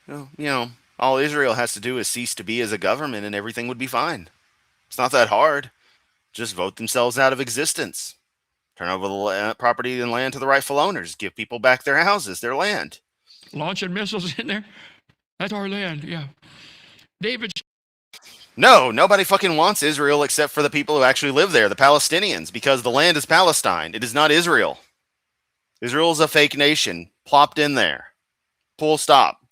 Well, all Israel has to do is cease to be as a government and everything would be fine. It's not that hard. Just vote themselves out of existence. Turn over the property and land to the rightful owners. Give people back their houses, their land. Launching missiles in there? That's our land, yeah. David. No, nobody fucking wants Israel except for the people who actually live there, the Palestinians, because the land is Palestine. It is not Israel. Israel is a fake nation plopped in there. Full stop.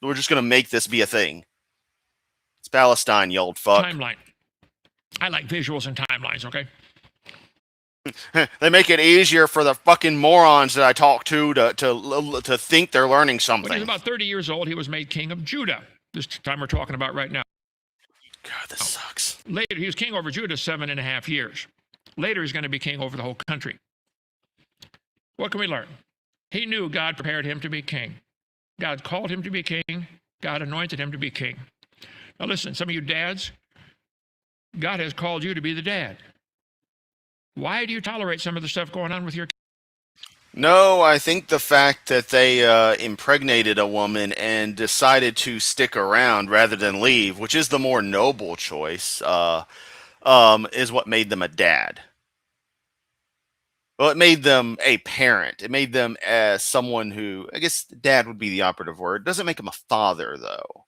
We're just gonna make this be a thing. It's Palestine, you old fuck. Timeline. I like visuals and timelines, okay? They make it easier for the fucking morons that I talk to think they're learning something. When he was about 30 years old, he was made king of Judah. This time we're talking about right now. God, this sucks. Later, he was king over Judah 7.5 years. Later, he's going to be king over the whole country. What can we learn? He knew God prepared him to be king. God called him to be king. God anointed him to be king. Now listen, some of you dads, God has called you to be the dad. Why do you tolerate some of the stuff going on with your kids? No, I think the fact that they impregnated a woman and decided to stick around rather than leave, which is the more noble choice, is what made them a dad. Well, it made them a parent. It made them as someone who, I guess dad would be the operative word. It doesn't make them a father, though.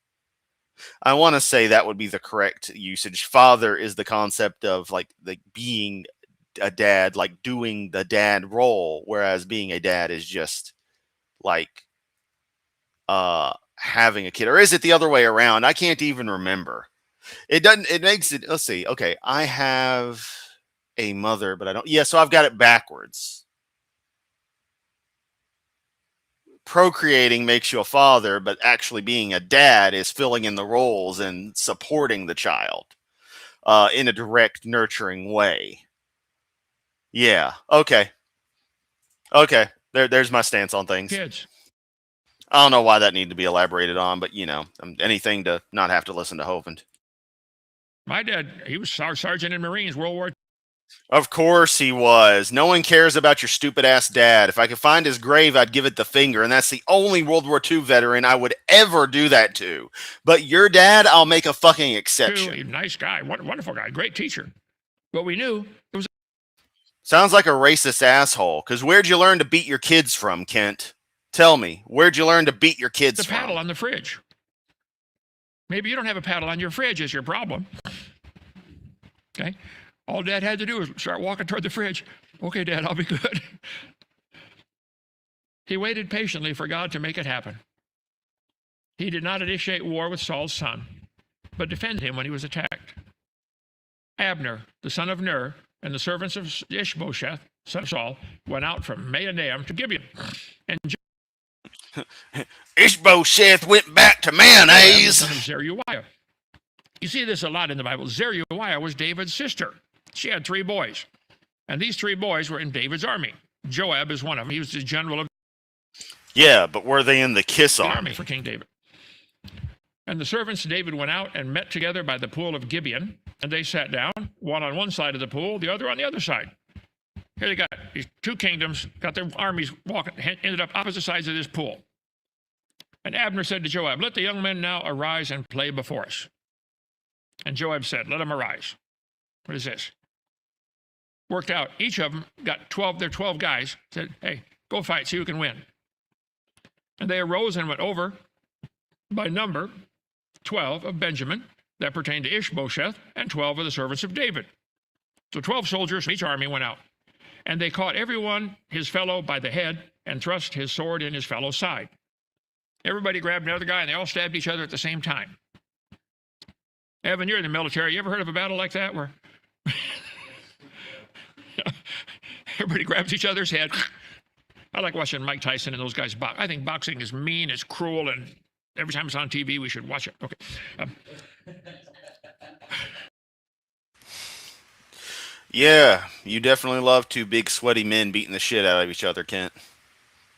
I want to say that would be the correct usage. Father is the concept of like being a dad, like doing the dad role, whereas being a dad is just like having a kid. Or is it the other way around? I can't even remember. It makes it, let's see. Okay, I have a mother, but I don't. Yeah, so I've got it backwards. Procreating makes you a father, but actually being a dad is filling in the roles and supporting the child in a direct, nurturing way. Yeah. Okay. There's my stance on things. Kids. I don't know why that needed to be elaborated on, but anything to not have to listen to Hovind. My dad, he was sergeant in Marines, World War II. Of course he was. No one cares about your stupid ass dad. If I could find his grave, I'd give it the finger, and that's the only World War II veteran I would ever do that to. But your dad, I'll make a fucking exception. Nice guy, wonderful guy, great teacher. But we knew it was. Sounds like a racist asshole, because where'd you learn to beat your kids from, Kent? Tell me, where'd you learn to beat your kids from? The paddle on the fridge. Maybe you don't have a paddle on your fridge is your problem. Okay? All Dad had to do was start walking toward the fridge. Okay, Dad, I'll be good. He waited patiently for God to make it happen. He did not initiate war with Saul's son, but defended him when he was attacked. Abner, the son of Ner, and the servants of Ishbosheth, son of Saul, went out from Mahanaim to Gibeon. And Ishbosheth went back to mayonnaise. Son of Zeruiah. You see this a lot in the Bible. Zeruiah was David's sister. She had 3 boys. And these 3 boys were in David's army. Joab is one of them. He was the general of. Yeah, but were they in the Kiss army? For King David. And the servants of David went out and met together by the pool of Gibeon. And they sat down, one on one side of the pool, the other on the other side. Here they got these 2 kingdoms, got their armies walking, ended up opposite sides of this pool. And Abner said to Joab, "Let the young men now arise and play before us." And Joab said, let them arise. What is this? Worked out. Each of them got 12, their 12 guys, said, hey, go fight, see who can win. And they arose and went over by number 12 of Benjamin that pertained to Ishbosheth, and 12 of the servants of David. So 12 soldiers from each army went out. And they caught everyone his fellow by the head and thrust his sword in his fellow's side. Everybody grabbed another guy and they all stabbed each other at the same time. Evan, you're in the military. You ever heard of a battle like that where everybody grabs each other's head? I like watching Mike Tyson and those guys box. I think boxing is mean, it's cruel, and every time it's on TV, we should watch it. Okay. Yeah, you definitely love two big sweaty men beating the shit out of each other, Kent.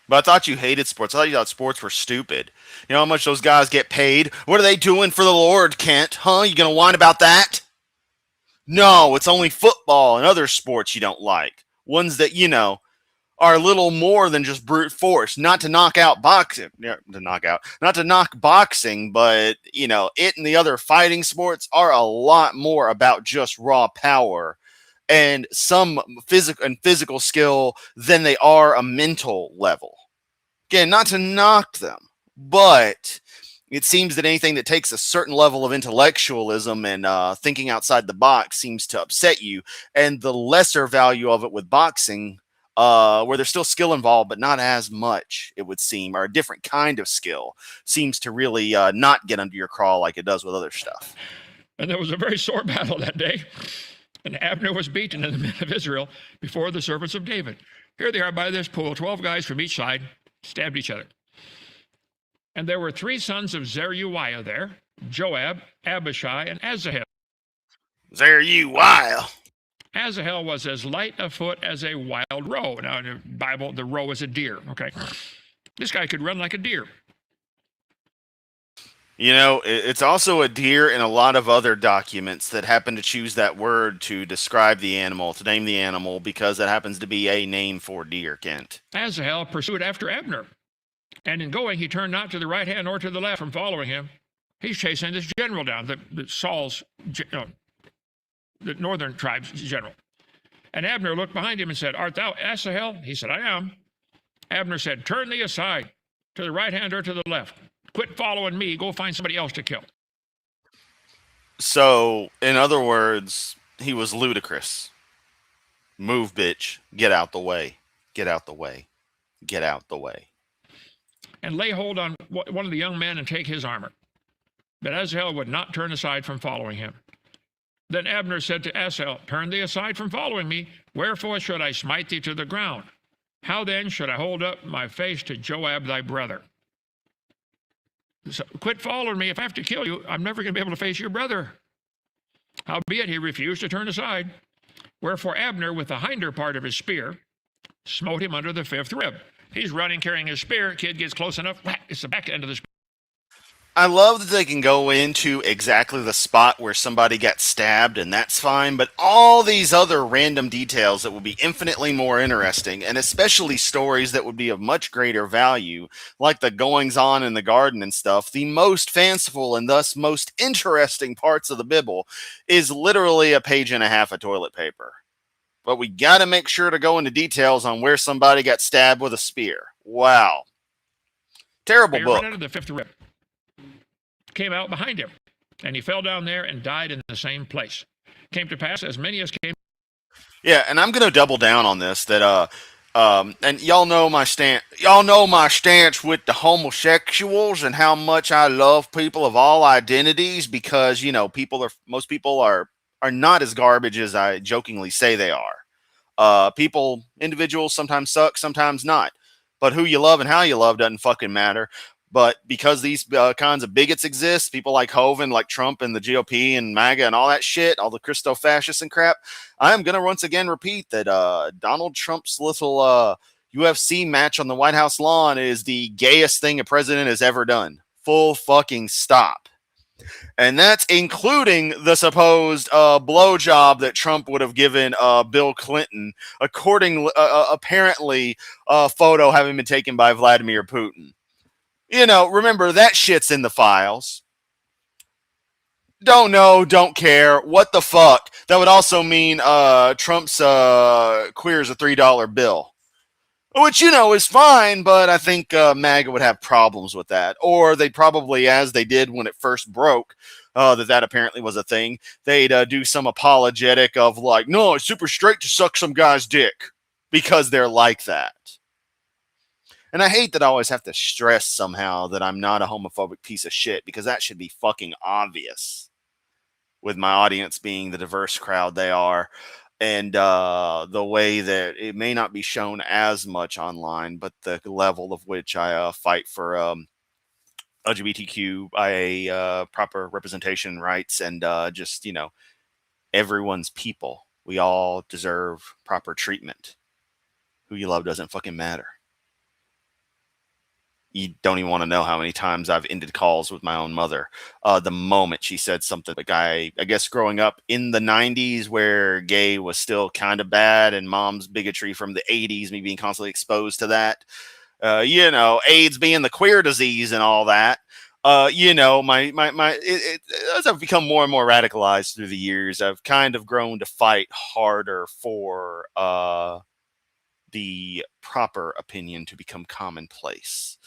But I thought you hated sports. I thought you thought sports were stupid. You know how much those guys get paid? What are they doing for the Lord, Kent? Huh? You gonna whine about that? No, it's only football and other sports you don't like. Ones that, are a little more than just brute force. Not to knock out boxing, not to knock boxing, but, it and the other fighting sports are a lot more about just raw power and some physical skill than they are a mental level. Again, not to knock them, but it seems that anything that takes a certain level of intellectualism and thinking outside the box seems to upset you. And the lesser value of it with boxing, where there's still skill involved, but not as much, it would seem, or a different kind of skill, seems to really not get under your craw like it does with other stuff. And there was a very sore battle that day. And Abner was beaten and the men of Israel before the servants of David. Here they are by this pool, 12 guys from each side, stabbed each other. And there were 3 sons of Zeruiah there, Joab, Abishai, and Asahel. Zeruiah. Asahel was as light of foot as a wild roe. Now, in the Bible, the roe is a deer, okay? This guy could run like a deer. It's also a deer in a lot of other documents that happen to choose that word to describe the animal, to name the animal, because it happens to be a name for deer, Kent. Asahel pursued after Abner. And in going, he turned not to the right hand nor to the left from following him. He's chasing this general down, the Saul's, the northern tribe's general. And Abner looked behind him and said, art thou Asahel? He said, I am. Abner said, turn thee aside to the right hand or to the left. Quit following me. Go find somebody else to kill. So, in other words, he was ludicrous. Move, bitch. Get out the way. Get out the way. Get out the way. And lay hold on one of the young men and take his armor. But Asahel would not turn aside from following him. Then Abner said to Asahel, turn thee aside from following me. Wherefore should I smite thee to the ground? How then should I hold up my face to Joab thy brother? So, quit following me. If I have to kill you, I'm never going to be able to face your brother. Howbeit he refused to turn aside. Wherefore Abner, with the hinder part of his spear, smote him under the 5th rib. He's running, carrying his spear. Kid gets close enough. It's the back end of the spear. I love that they can go into exactly the spot where somebody got stabbed, and that's fine, but all these other random details that would be infinitely more interesting, and especially stories that would be of much greater value, like the goings-on in the garden and stuff, the most fanciful and thus most interesting parts of the Bible is literally a page and a half of toilet paper. But we gotta make sure to go into details on where somebody got stabbed with a spear. Wow. Terrible book. Right under the 5th rib. Came out behind him, and he fell down there and died in the same place. Came to pass, as many as came. Yeah, and I'm gonna double down on this. That and y'all know my stance. Y'all know my stance with the homosexuals and how much I love people of all identities, because most people are not as garbage as I jokingly say they are. Individuals sometimes suck, sometimes not. But who you love and how you love doesn't fucking matter. But because these kinds of bigots exist, people like Hovind, like Trump and the GOP and MAGA and all that shit, all the Christo-fascists and crap, I am going to once again repeat that Donald Trump's little UFC match on the White House lawn is the gayest thing a president has ever done. Full fucking stop. And that's including the supposed blowjob that Trump would have given Bill Clinton, apparently a photo having been taken by Vladimir Putin. Remember, that shit's in the files. Don't know, don't care. What the fuck? That would also mean Trump's queer's a $3 bill. Which, is fine, but I think MAGA would have problems with that. Or they'd probably, as they did when it first broke, that apparently was a thing, they'd do some apologetic of like, no, it's super straight to suck some guy's dick. Because they're like that. And I hate that I always have to stress somehow that I'm not a homophobic piece of shit, because that should be fucking obvious. With my audience being the diverse crowd they are, and the way that it may not be shown as much online, but the level of which I fight for LGBTQIA proper representation rights, and just, everyone's people. We all deserve proper treatment. Who you love doesn't fucking matter. You don't even want to know how many times I've ended calls with my own mother. The moment she said something, like I guess growing up in the 90s where gay was still kind of bad, and mom's bigotry from the 80s, me being constantly exposed to that, AIDS being the queer disease and all that. As I've become more and more radicalized through the years, I've kind of grown to fight harder for the proper opinion to become commonplace,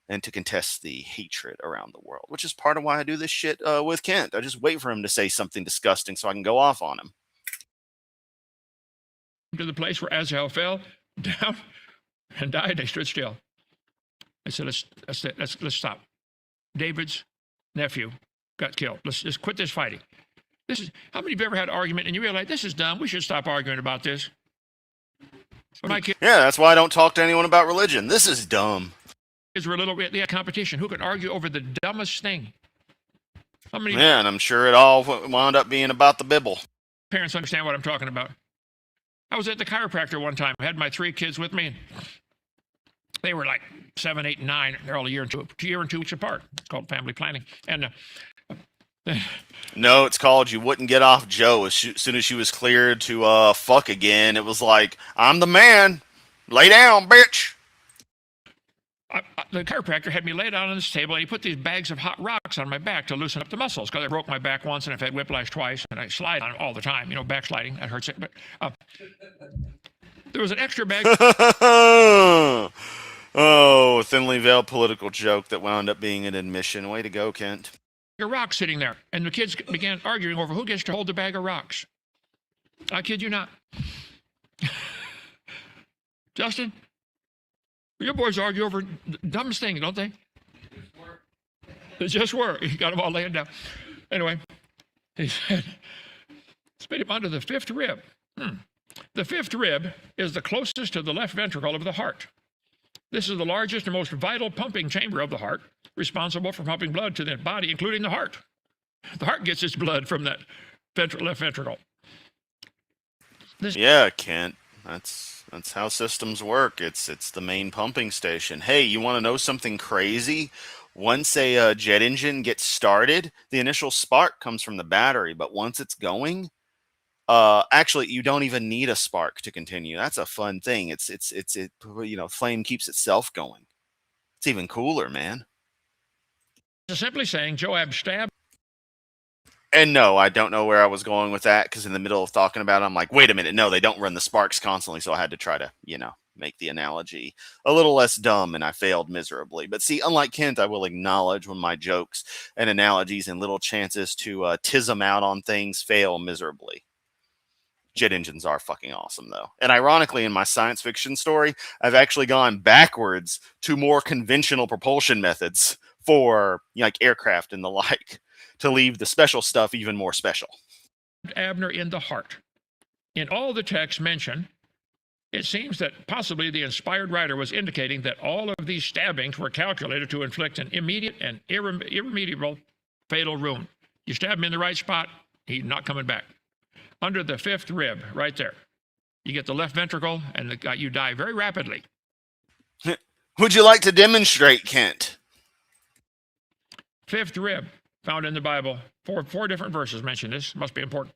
and to contest the hatred around the world, which is part of why I do this shit with Kent. I just wait for him to say something disgusting so I can go off on him. To the place where Azrael fell down and died, they stood still. I said, let's stop. David's nephew got killed. Let's just quit this fighting. How many of you ever had an argument and you realize this is dumb? We should stop arguing about this. Yeah, that's why I don't talk to anyone about religion. This is dumb. Kids were they had competition. Who could argue over the dumbest thing? Yeah, and I'm sure it all wound up being about the Bible. Parents understand what I'm talking about. I was at the chiropractor one time. I had my 3 kids with me. They were like 7, 8, and 9. They're all a year and 2 weeks apart. It's called family planning. And no, it's called You Wouldn't Get Off Joe. As soon as she was cleared to fuck again, it was like, I'm the man. Lay down, bitch. The chiropractor had me lay down on this table, and he put these bags of hot rocks on my back to loosen up the muscles, because I broke my back once and I've had whiplash twice, and I slide on it all the time. Backsliding, that hurts it. But there was an extra bag. Oh, thinly veiled political joke that wound up being an admission. Way to go, Kent. A rock sitting there, and the kids began arguing over who gets to hold the bag of rocks. I kid you not. Justin, your boys argue over the dumbest thing, don't they? They just were. He got them all laying down. Anyway, he said, spit him onto the 5th rib. The 5th rib is the closest to the left ventricle of the heart. This is the largest and most vital pumping chamber of the heart, responsible for pumping blood to the body, including the heart. The heart gets its blood from that left ventricle. Yeah, Kent. That's how systems work. It's the main pumping station. Hey, you want to know something crazy? Once a jet engine gets started, the initial spark comes from the battery, but once it's going, actually, you don't even need a spark to continue. That's a fun thing. Flame keeps itself going. It's even cooler, man. Simply saying Joab stabbed. And no, I don't know where I was going with that, because in the middle of talking about it, I'm like, wait a minute, no, they don't run the sparks constantly, so I had to try to, make the analogy a little less dumb, and I failed miserably. But see, unlike Kent, I will acknowledge when my jokes and analogies and little chances to tism out on things fail miserably. Jet engines are fucking awesome, though. And ironically, in my science fiction story, I've actually gone backwards to more conventional propulsion methods for aircraft and the like, to leave the special stuff even more special. Abner in the heart. In all the texts mentioned, it seems that possibly the inspired writer was indicating that all of these stabbings were calculated to inflict an immediate and irremediable fatal wound. You stab him in the right spot, he's not coming back. Under the 5th rib, right there, you get the left ventricle, and you die very rapidly. Would you like to demonstrate, Kent? 5th rib, found in the Bible. Four different verses mention this. Must be important.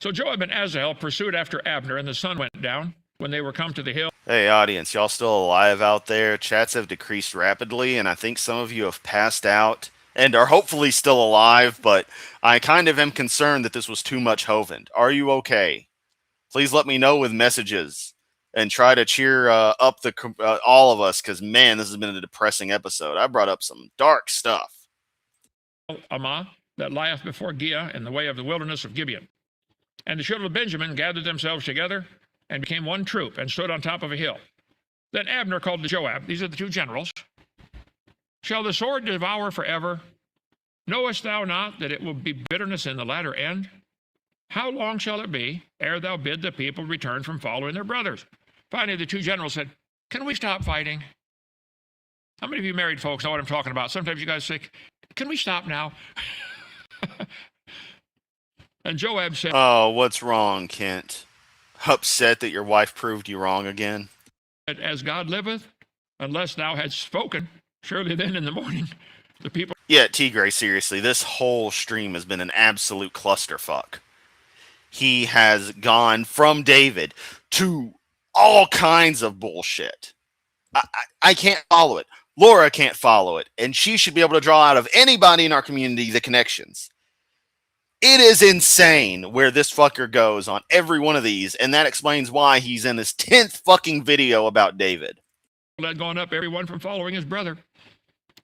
So Joab and Asahel pursued after Abner, and the sun went down when they were come to the hill. Hey, audience, y'all still alive out there? Chats have decreased rapidly, and I think some of you have passed out and are hopefully still alive, but I kind of am concerned that this was too much Hovind. Are you okay? Please let me know with messages and try to cheer up all of us, because man, this has been a depressing episode. I brought up some dark stuff. Amah, that lieth before Giah in the way of the wilderness of Gibeon. And the children of Benjamin gathered themselves together and became one troop and stood on top of a hill. Then Abner called to Joab, these are the two generals, shall the sword devour forever? Knowest thou not that it will be bitterness in the latter end? How long shall it be ere thou bid the people return from following their brothers? Finally, the two generals said, can we stop fighting? How many of you married folks know what I'm talking about? Sometimes you guys say, can we stop now? And Joab said, oh, what's wrong, Kent? Upset that your wife proved you wrong again? as God liveth, unless thou hadst spoken, surely then in the morning the people... Yeah, Tigray, seriously, this whole stream has been an absolute clusterfuck. He has gone from David to all kinds of bullshit. I can't follow it. Laura can't follow it, and she should be able to draw out of anybody in our community the connections. It is insane where this fucker goes on every one of these, and that explains why he's in his 10th fucking video about David. Had gone up, everyone from following his brother.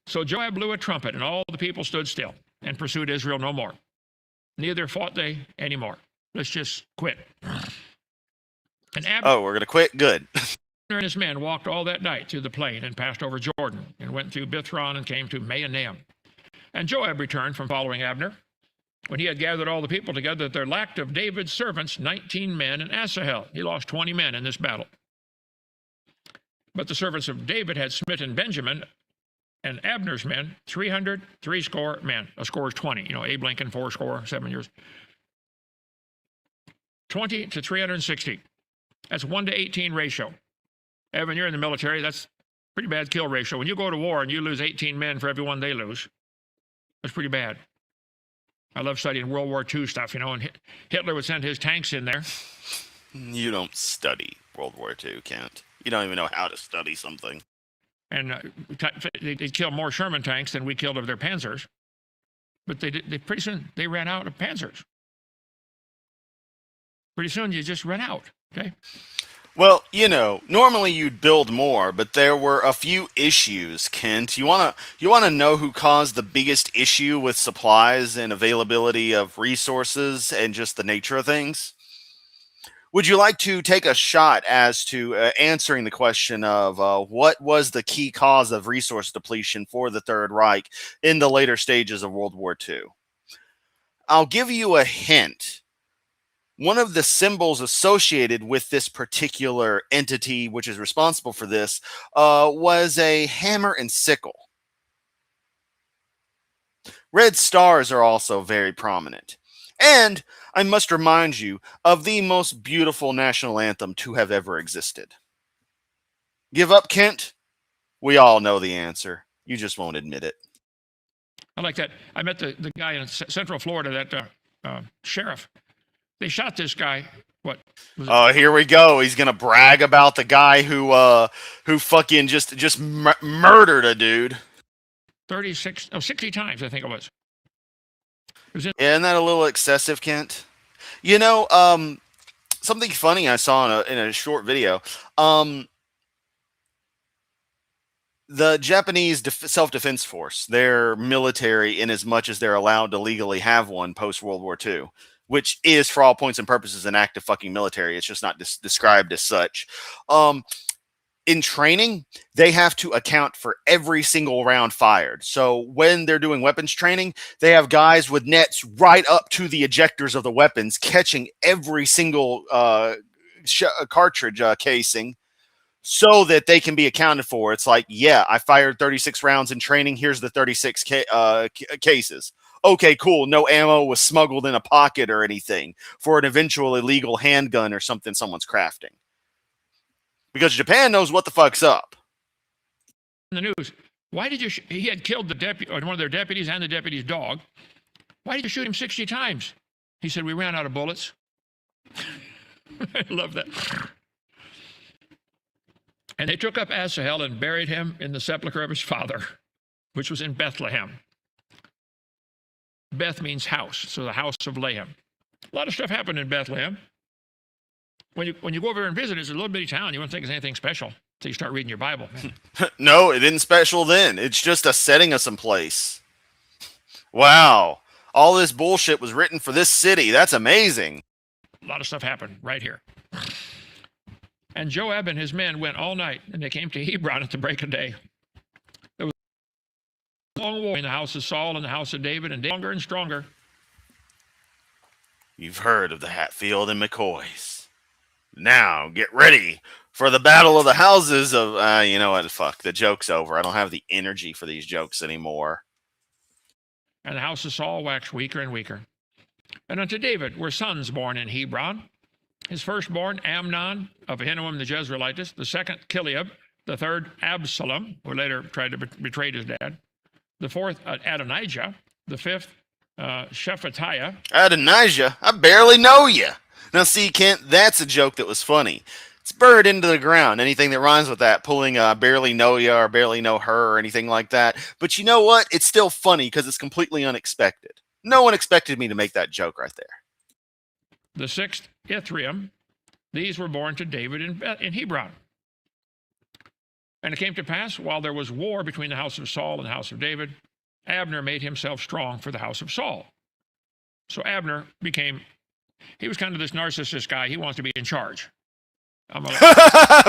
So Joab blew a trumpet, and all the people stood still and pursued Israel no more. Neither fought they any more. Let's just quit. And oh, we're going to quit? Good. and his men walked all that night through the plain and passed over Jordan and went through Bithron and came to Mahanaim. And Joab returned from following Abner. When he had gathered all the people together, there lacked of David's servants 19 men in Asahel. He lost 20 men in this battle. But the servants of David had smitten Benjamin and Abner's men, 300 men. A score is 20. You know, Abe Lincoln, 4 7 years. 20 to 360. That's 1 to 18 ratio. Evan, you're in the military. That's pretty bad kill ratio. When you go to war and you lose 18 men for every one they lose, that's pretty bad. I love studying World War II stuff, you know, and Hitler would send his tanks in there. You don't study World War II, Kent. You don't even know how to study something. And they killed more Sherman tanks than we killed of their Panzers. But they pretty soon they ran out of Panzers. Pretty soon you just run out, okay? Well, you know, normally you'd build more, but there were a few issues, Kent. You wanna know who caused the biggest issue with supplies and availability of resources and just the nature of things? Would you like to take a shot as to answering the question of what was the key cause of resource depletion for the Third Reich in the later stages of World War II? I'll give you a hint. One of the symbols associated with this particular entity, which is responsible for this, was a hammer and sickle. Red stars are also very prominent. And I must remind you of the most beautiful national anthem to have ever existed. Give up, Kent? We all know the answer. You just won't admit it. I like that. I met the guy in Central Florida, that sheriff. They shot this guy. What? Oh, here we go. He's gonna brag about the guy who fucking just murdered a dude. 60 times, I think it was. Isn't that a little excessive, Kent? You know, something funny I saw in a short video. The Japanese self-defense force, their military, in as much as they're allowed to legally have one post-World War II, which is, for all points and purposes, an active fucking military. It's just not described as such. In training, they have to account for every single round fired. So when they're doing weapons training, they have guys with nets right up to the ejectors of the weapons, catching every single cartridge casing so that they can be accounted for. It's like, yeah, I fired 36 rounds in training. Here's the 36 cases. Okay, cool. No ammo was smuggled in a pocket or anything for an eventual illegal handgun or something someone's crafting. Because Japan knows what the fuck's up. In the news, why did you? He had killed the deputy, or one of their deputies, and the deputy's dog. Why did you shoot him 60 times? He said, we ran out of bullets. I love that. And they took up Asahel and buried him in the sepulchre of his father, which was in Bethlehem. Beth means house, so the house of Lahem. A lot of stuff happened in Bethlehem. When you go over there and visit, it's a little bitty town. You wouldn't think it's anything special until you start reading your Bible. No, it isn't special then. It's just a setting of some place. Wow. All this bullshit was written for this city. That's amazing. A lot of stuff happened right here. And Joab and his men went all night, and they came to Hebron at the break of day. There was a long war in the house of Saul and the house of David, and longer and stronger. You've heard of the Hatfield and McCoys. Now, get ready for the battle of the houses of... you know what? Fuck, the joke's over. I don't have the energy for these jokes anymore. And the house of Saul waxed weaker and weaker. And unto David were sons born in Hebron. His firstborn, Amnon of Ahinoam the Jezreelitess. The second, Kileab. The third, Absalom, who later tried to betray his dad. The fourth, Adonijah. The fifth, Shephatiah. Adonijah? I barely know you. Now, see, Kent, that's a joke that was funny. It's buried into the ground. Anything that rhymes with that, pulling barely know ya or barely know her or anything like that. But you know what? It's still funny because it's completely unexpected. No one expected me to make that joke right there. The sixth, Ithream. These were born to David in Hebron. And it came to pass, while there was war between the house of Saul and the house of David, Abner made himself strong for the house of Saul. So Abner he was kind of this narcissist guy. He wants to be in charge.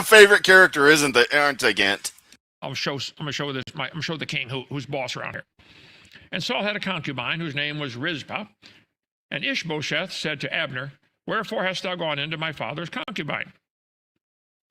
Favorite character, aren't they, Kent? I'm gonna show the king who's boss around here. And Saul had a concubine whose name was Rizpah. And Ishbosheth said to Abner, "Wherefore hast thou gone into my father's concubine?"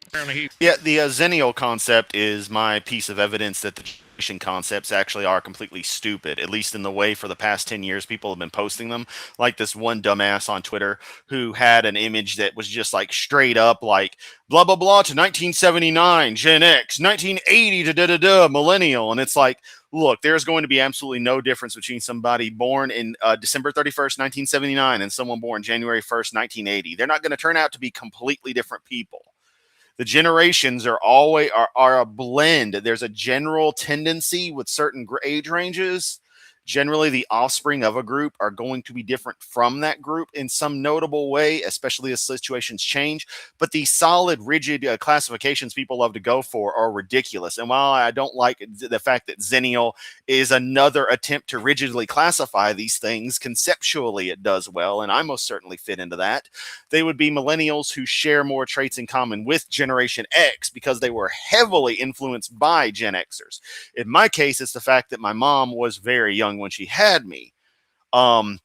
Apparently the Zennial concept is my piece of evidence that the generation concepts actually are completely stupid, at least in the way for the past 10 years people have been posting them. Like this one dumbass on Twitter who had an image that was just like straight up like blah, blah, blah to 1979, Gen X, 1980 to da-da-da, millennial. And it's like, look, there's going to be absolutely no difference between somebody born in December 31st, 1979 and someone born January 1st, 1980. They're not going to turn out to be completely different people. The generations are always are a blend. There's a general tendency with certain age ranges. Generally, the offspring of a group are going to be different from that group in some notable way, especially as situations change. But the solid, rigid classifications people love to go for are ridiculous. And while I don't like the fact that Zennial is another attempt to rigidly classify these things, conceptually it does well, and I most certainly fit into that. They would be millennials who share more traits in common with Generation X because they were heavily influenced by Gen Xers. In my case, it's the fact that my mom was very young when she had me. And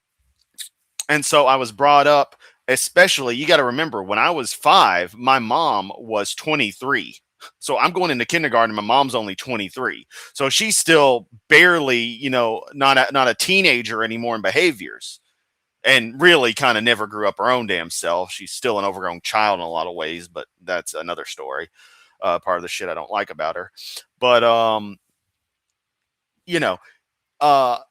so I was brought up, especially, you got to remember, when I was 5, my mom was 23. So I'm going into kindergarten, my mom's only 23. So she's still barely, not a teenager anymore in behaviors. And really kind of never grew up her own damn self. She's still an overgrown child in a lot of ways, but that's another story. Part of the shit I don't like about her. But,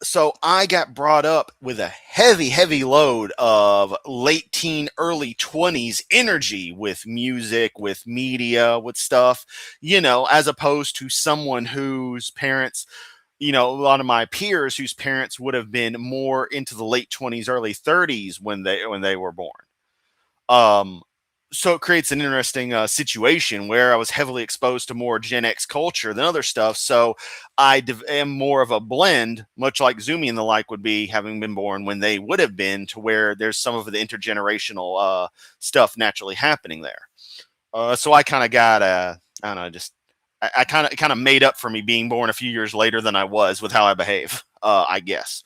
so I got brought up with a heavy load of late teen, early 20s energy with music, with media, with stuff, as opposed to someone whose parents, a lot of my peers whose parents would have been more into the late 20s, early 30s when they were born. So it creates an interesting situation where I was heavily exposed to more Gen X culture than other stuff. So I am more of a blend, much like Zumi and the like would be, having been born when they would have been, to where there's some of the intergenerational stuff naturally happening there. So I kind of got I don't know, just I kind of made up for me being born a few years later than I was with how I behave, I guess.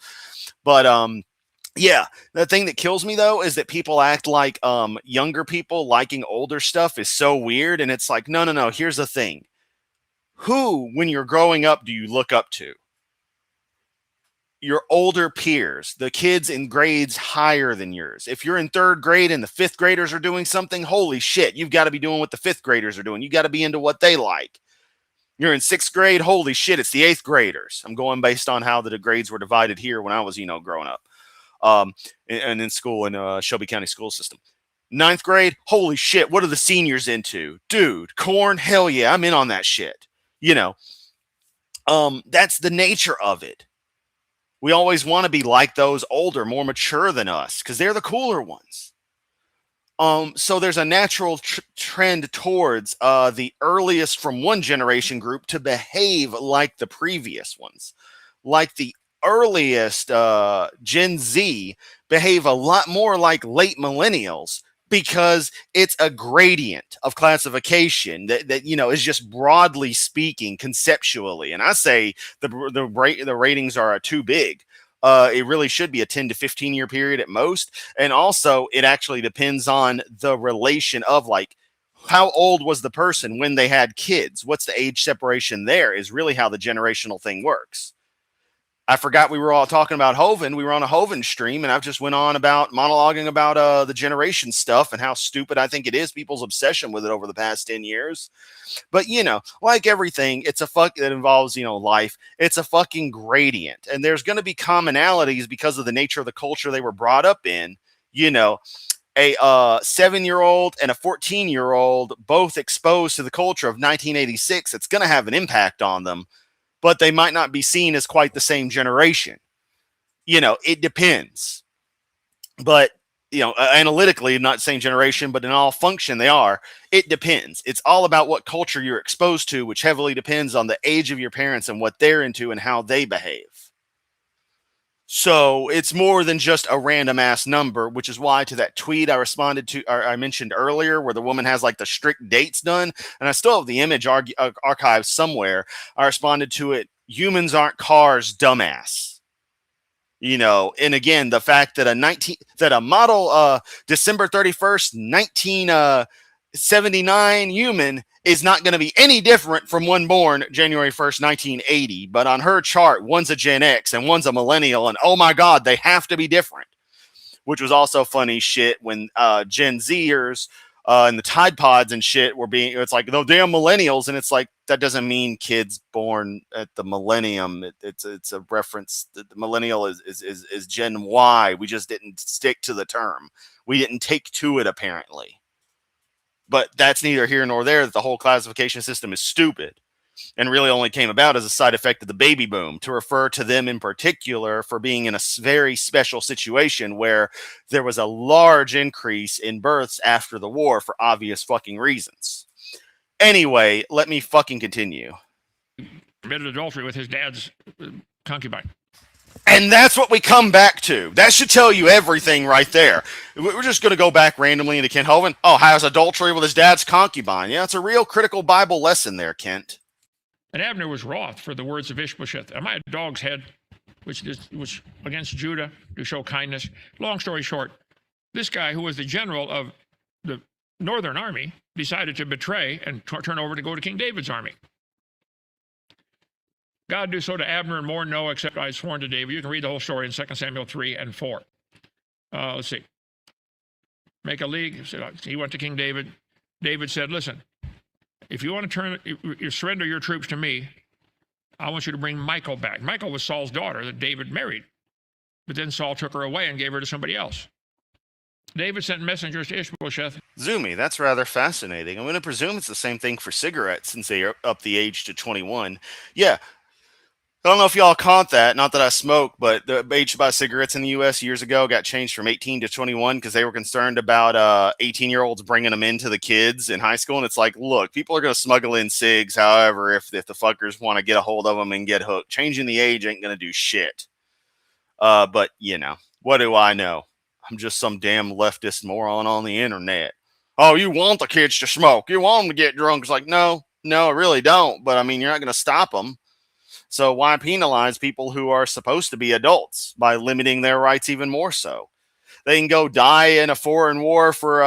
But yeah, the thing that kills me though is that people act like younger people liking older stuff is so weird, and it's like, no. Here's the thing: who, when you're growing up, do you look up to? Your older peers, the kids in grades higher than yours. If you're in 3rd grade and the 5th graders are doing something, holy shit, you've got to be doing what the 5th graders are doing. You got to be into what they like. You're in 6th grade, holy shit, it's the 8th graders. I'm going based on how the grades were divided here when I was, growing up. And in school in Shelby County school system. 9th grade, holy shit, what are the seniors into? Dude, corn, hell yeah, I'm in on that shit. That's the nature of it. We always want to be like those older, more mature than us, because they're the cooler ones. So there's a natural trend towards the earliest from one generation group to behave like the previous ones. Like the earliest Gen Z behave a lot more like late millennials because it's a gradient of classification that is just broadly speaking conceptually. And I say the ratings are too big. It really should be a 10 to 15 year period at most. And also, it actually depends on the relation of like how old was the person when they had kids? What's the age separation there is really how the generational thing works. I forgot we were all talking about Hovind. We were on a Hovind stream, and I just went on about monologuing about the generation stuff and how stupid I think it is, people's obsession with it over the past 10 years. But like everything, it's a fuck that involves life. It's a fucking gradient, and there's going to be commonalities because of the nature of the culture they were brought up in. You know, a 7-year-old and a 14-year-old both exposed to the culture of 1986. It's going to have an impact on them, but they might not be seen as quite the same generation. It depends. But analytically, not the same generation, but in all function, they are. It depends. It's all about what culture you're exposed to, which heavily depends on the age of your parents and what they're into and how they behave. So it's more than just a random ass number, which is why to that tweet I responded to, or I mentioned earlier, where the woman has like the strict dates done, and I still have the image archived somewhere. I responded to it: "Humans aren't cars, dumbass." And again, the fact that a model December 31st, 1979 human is not going to be any different from one born January 1st, 1980. But on her chart, one's a Gen X and one's a millennial, and oh my God, they have to be different. Which was also funny shit when Gen Zers and the Tide Pods and shit were being, it's like, the damn millennials. And it's like, that doesn't mean kids born at the millennium. It's a reference. The millennial is Gen Y. We just didn't stick to the term. We didn't take to it, apparently. But that's neither here nor there, that the whole classification system is stupid and really only came about as a side effect of the baby boom, to refer to them in particular for being in a very special situation where there was a large increase in births after the war for obvious fucking reasons. Anyway, let me fucking continue. Committed adultery with his dad's concubine. And that's what we come back to. That should tell you everything right there. We're just going to go back randomly into Kent Hovind. Oh, has adultery with his dad's concubine. Yeah, it's a real critical Bible lesson there, Kent. And Abner was wroth for the words of Ishbosheth, and my dog's head, which against Judah to show kindness. Long story short, this guy, who was the general of the northern army, decided to betray and turn over to go to King David's army. God do so to Abner and more, no, except I had sworn to David. You can read the whole story in 2 Samuel 3 and 4. Let's see. Make a league. He went to King David. David said, listen, if you want to you surrender your troops to me, I want you to bring Michal back. Michal was Saul's daughter that David married. But then Saul took her away and gave her to somebody else. David sent messengers to Ishbosheth. Zumi, that's rather fascinating. I'm going to presume it's the same thing for cigarettes since they are up the age to 21. Yeah. I don't know if y'all caught that. Not that I smoke, but the age to buy cigarettes in the U.S. years ago got changed from 18 to 21 because they were concerned about 18-year-olds bringing them into the kids in high school. And it's like, look, people are going to smuggle in cigs. However, if the fuckers want to get a hold of them and get hooked, changing the age ain't going to do shit. But, what do I know? I'm just some damn leftist moron on the internet. Oh, you want the kids to smoke. You want them to get drunk. It's like, no, I really don't. But, I mean, you're not going to stop them. So why penalize people who are supposed to be adults by limiting their rights even more so? They can go die in a foreign war for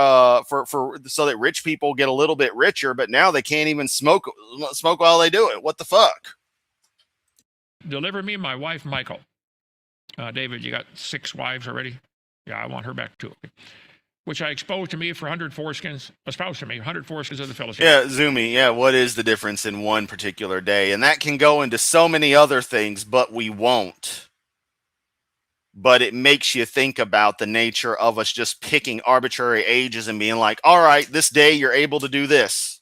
so that rich people get a little bit richer, but now they can't even smoke while they do it. What the fuck? Deliver me my wife, Michal. David, you got 6 wives already? Yeah, I want her back too. Okay. Which I exposed to me for 100 foreskins, espoused to me, 100 foreskins of the Philistines. Yeah, Zumi, yeah, what is the difference in one particular day? And that can go into so many other things, but we won't. But it makes you think about the nature of us just picking arbitrary ages and being like, all right, this day you're able to do this.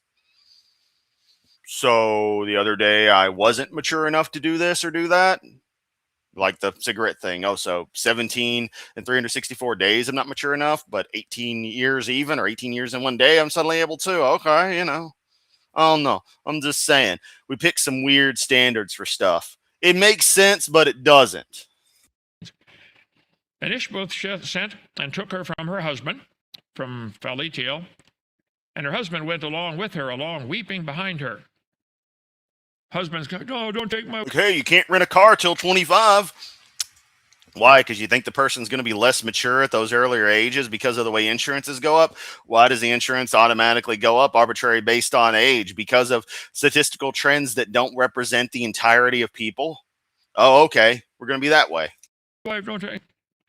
So the other day I wasn't mature enough to do this or do that. like the cigarette thing. Oh, so 17 and 364 days, I'm not mature enough, but 18 years even, or 18 years in one day, I'm suddenly able to. Okay, I don't know. I'm just saying, we pick some weird standards for stuff. It makes sense, but it doesn't. And Ishbosheth sent and took her from her husband, from Philitiel, and her husband went along with her, along weeping behind her. Husband's going, no, don't take my... Okay, you can't rent a car till 25. Why? Because you think the person's going to be less mature at those earlier ages because of the way insurances go up? Why does the insurance automatically go up arbitrary based on age? Because of statistical trends that don't represent the entirety of people? Oh, okay. We're going to be that way. Wife, don't take...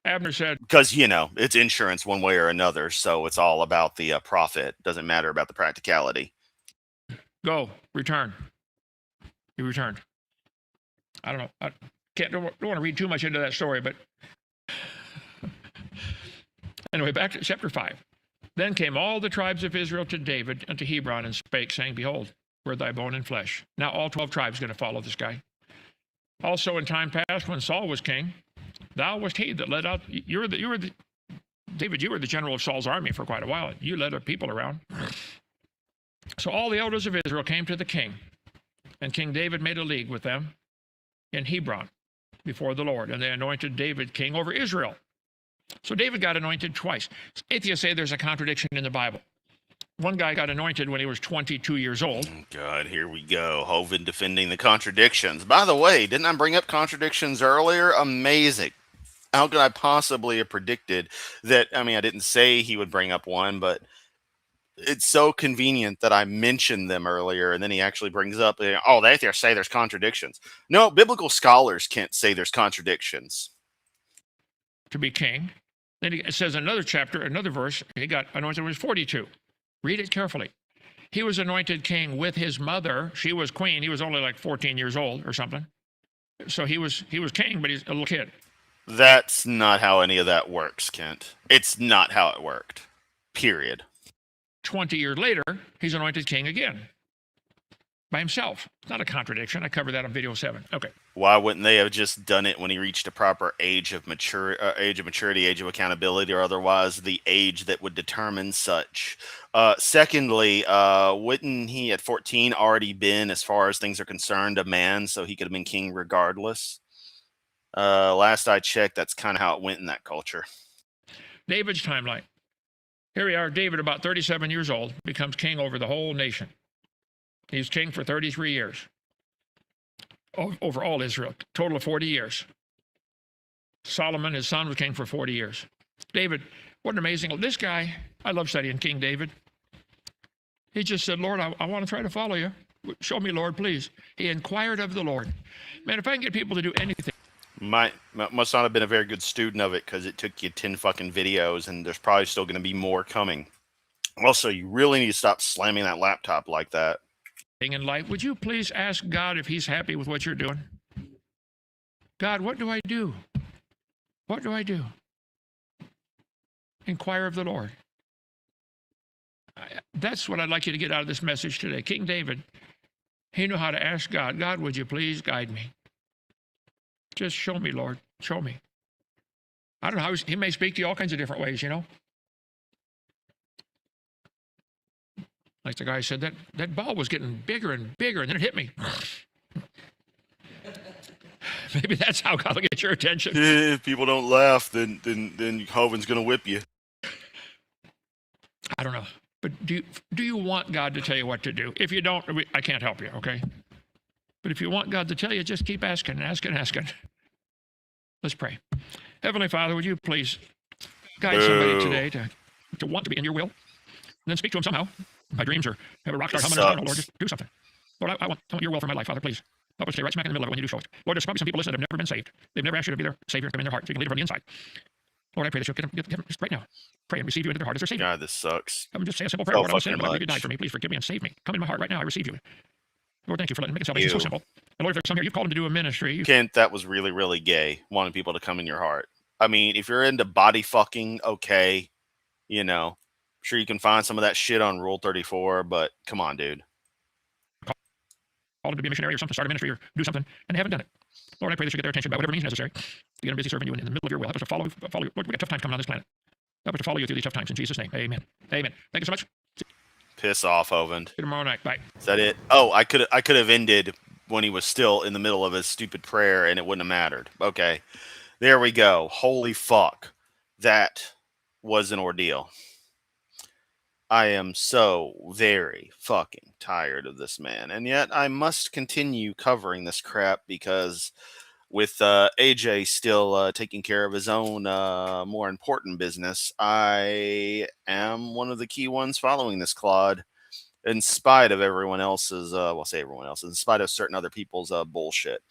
Abner said, because, it's insurance one way or another. So it's all about the profit. Doesn't matter about the practicality. go, return. He returned. I don't know. I don't want to read too much into that story, but anyway, back to chapter 5. Then came all the tribes of Israel to David unto Hebron and spake, saying, behold, we're thy bone and flesh. Now all 12 tribes are going to follow this guy. Also in time past, when Saul was king, thou wast he that led out. David, you were the general of Saul's army for quite a while. You led the people around. So all the elders of Israel came to the king, and King David made a league with them in Hebron before the Lord, and they anointed David king over Israel. So David got anointed twice. Atheists say there's a contradiction in the Bible. One guy got anointed when he was 22 years old. God, here we go. Hovind defending the contradictions. By the way, didn't I bring up contradictions earlier? Amazing. How could I possibly have predicted that? I mean, I didn't say he would bring up one, but it's so convenient that I mentioned them earlier, and then he actually brings up, oh, they say there's contradictions. No, biblical scholars can't say there's contradictions. To be king. Then it says another chapter, another verse, he got anointed when he was 42. Read it carefully. He was anointed king with his mother. She was queen. He was only like 14 years old or something. So he was king, but he's a little kid. That's not how any of that works, Kent. It's not how it worked. Period. 20 years later, he's anointed king again by himself. It's not a contradiction. I covered that on video 7. Okay. Why wouldn't they have just done it when he reached a proper age of maturity, age of accountability, or otherwise the age that would determine such? Secondly, wouldn't he at 14 already been, as far as things are concerned, a man, so he could have been king regardless? Last I checked, that's kind of how it went in that culture. David's timeline. Here we are. David, about 37 years old, becomes king over the whole nation. He's king for 33 years. Over all Israel, total of 40 years. Solomon, his son, was king for 40 years. David, what an amazing, this guy, I love studying King David. He just said, Lord, I want to try to follow you. Show me, Lord, please. He inquired of the Lord. Man, if I can get people to do anything. Must not have been a very good student of it, because it took you 10 fucking videos, and there's probably still going to be more coming. Also, you really need to stop slamming that laptop like that. In life, would you please ask God if he's happy with what you're doing? God, what do I do? What do I do? Inquire of the Lord. That's what I'd like you to get out of this message today. King David, he knew how to ask God, God, would you please guide me? Just show me, Lord. Show me. I don't know how he may speak to you all kinds of different ways, Like the guy said, that ball was getting bigger and bigger, and then it hit me. Maybe that's how God will get your attention. If people don't laugh, then Hovind's going to whip you. I don't know. But do you want God to tell you what to do? If you don't, I can't help you, okay? But if you want God to tell you, just keep asking, asking, asking. Let's pray. Heavenly Father, would you please guide somebody today to want to be in your will, and then speak to them somehow. My dreams are have a rock star helmet. I don't know, Lord, just do something. Lord, I want your will for my life, Father, please. Help us stay right smack in the middle of it when you do show it. Lord, there's probably some people listening that have never been saved. They've never asked you to be their Savior, come in their heart, so you can lead them from the inside. Lord, I pray that you'll get them just right now. Pray and receive you into their heart as their Savior. God, this sucks. Come and just say a simple prayer. Lord, I'm a sinner, but you died for me. Please forgive me and save me. Come into my heart right now. I receive you. Lord, thank you for letting me make salvation so simple. And Lord, if there's some here, you've called them to do a ministry. Kent, that was really, really gay, wanting people to come in your heart. I mean, if you're into body fucking, okay, sure you can find some of that shit on Rule 34, but come on, dude. called them to be a missionary or something, start a ministry or do something, and they haven't done it. Lord, I pray that you get their attention by whatever means necessary to get them busy serving you in the middle of your will. Help us to follow you. Lord, we got tough times coming on this planet. Help us to follow you through these tough times. In Jesus' name, amen. Amen. Thank you so much. Piss off, Hovind. See you tomorrow night. Bye. Is that it? Oh, I could have ended when he was still in the middle of his stupid prayer, and it wouldn't have mattered. Okay, there we go. Holy fuck, that was an ordeal. I am so very fucking tired of this man, and yet I must continue covering this crap because with AJ still taking care of his own more important business, I am one of the key ones following this Claude, in spite of everyone else's, well, say everyone else's, in spite of certain other people's bullshit.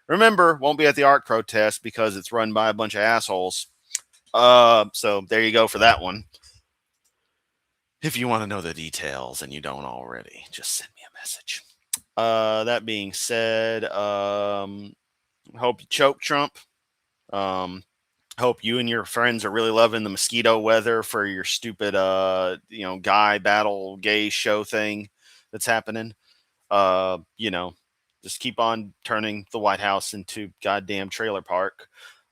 Remember, won't be at the ARC protest because it's run by a bunch of assholes. So there you go for that one. If you want to know the details and you don't already, just send me a message. That being said, hope you choke, Trump. Hope you and your friends are really loving the mosquito weather for your stupid, guy battle gay show thing that's happening. Just keep on turning the White House into goddamn trailer park.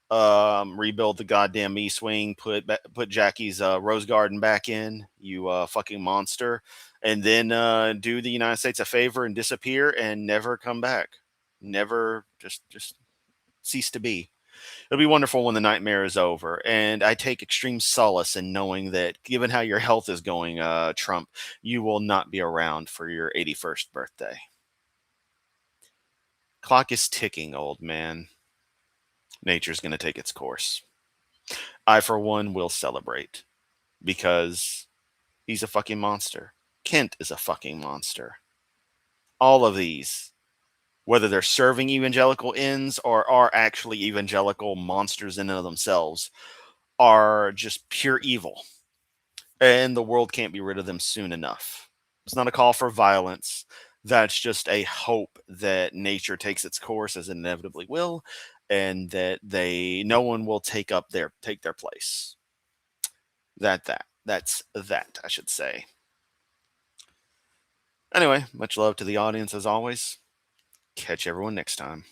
Rebuild the goddamn East Wing. Put Jackie's Rose Garden back in. You fucking monster. And then do the United States a favor and disappear and never come back. Never just cease to be. It'll be wonderful when the nightmare is over. And I take extreme solace in knowing that, given how your health is going, Trump, you will not be around for your 81st birthday. Clock is ticking, old man. Nature's going to take its course. I, for one, will celebrate because he's a fucking monster. Kent is a fucking monster. All of these, whether they're serving evangelical ends or are actually evangelical monsters in and of themselves, are just pure evil. And the world can't be rid of them soon enough. It's not a call for violence. That's just a hope that nature takes its course, as it inevitably will, and that no one will take their place. That's that, I should say. Anyway, much love to the audience as always. Catch everyone next time.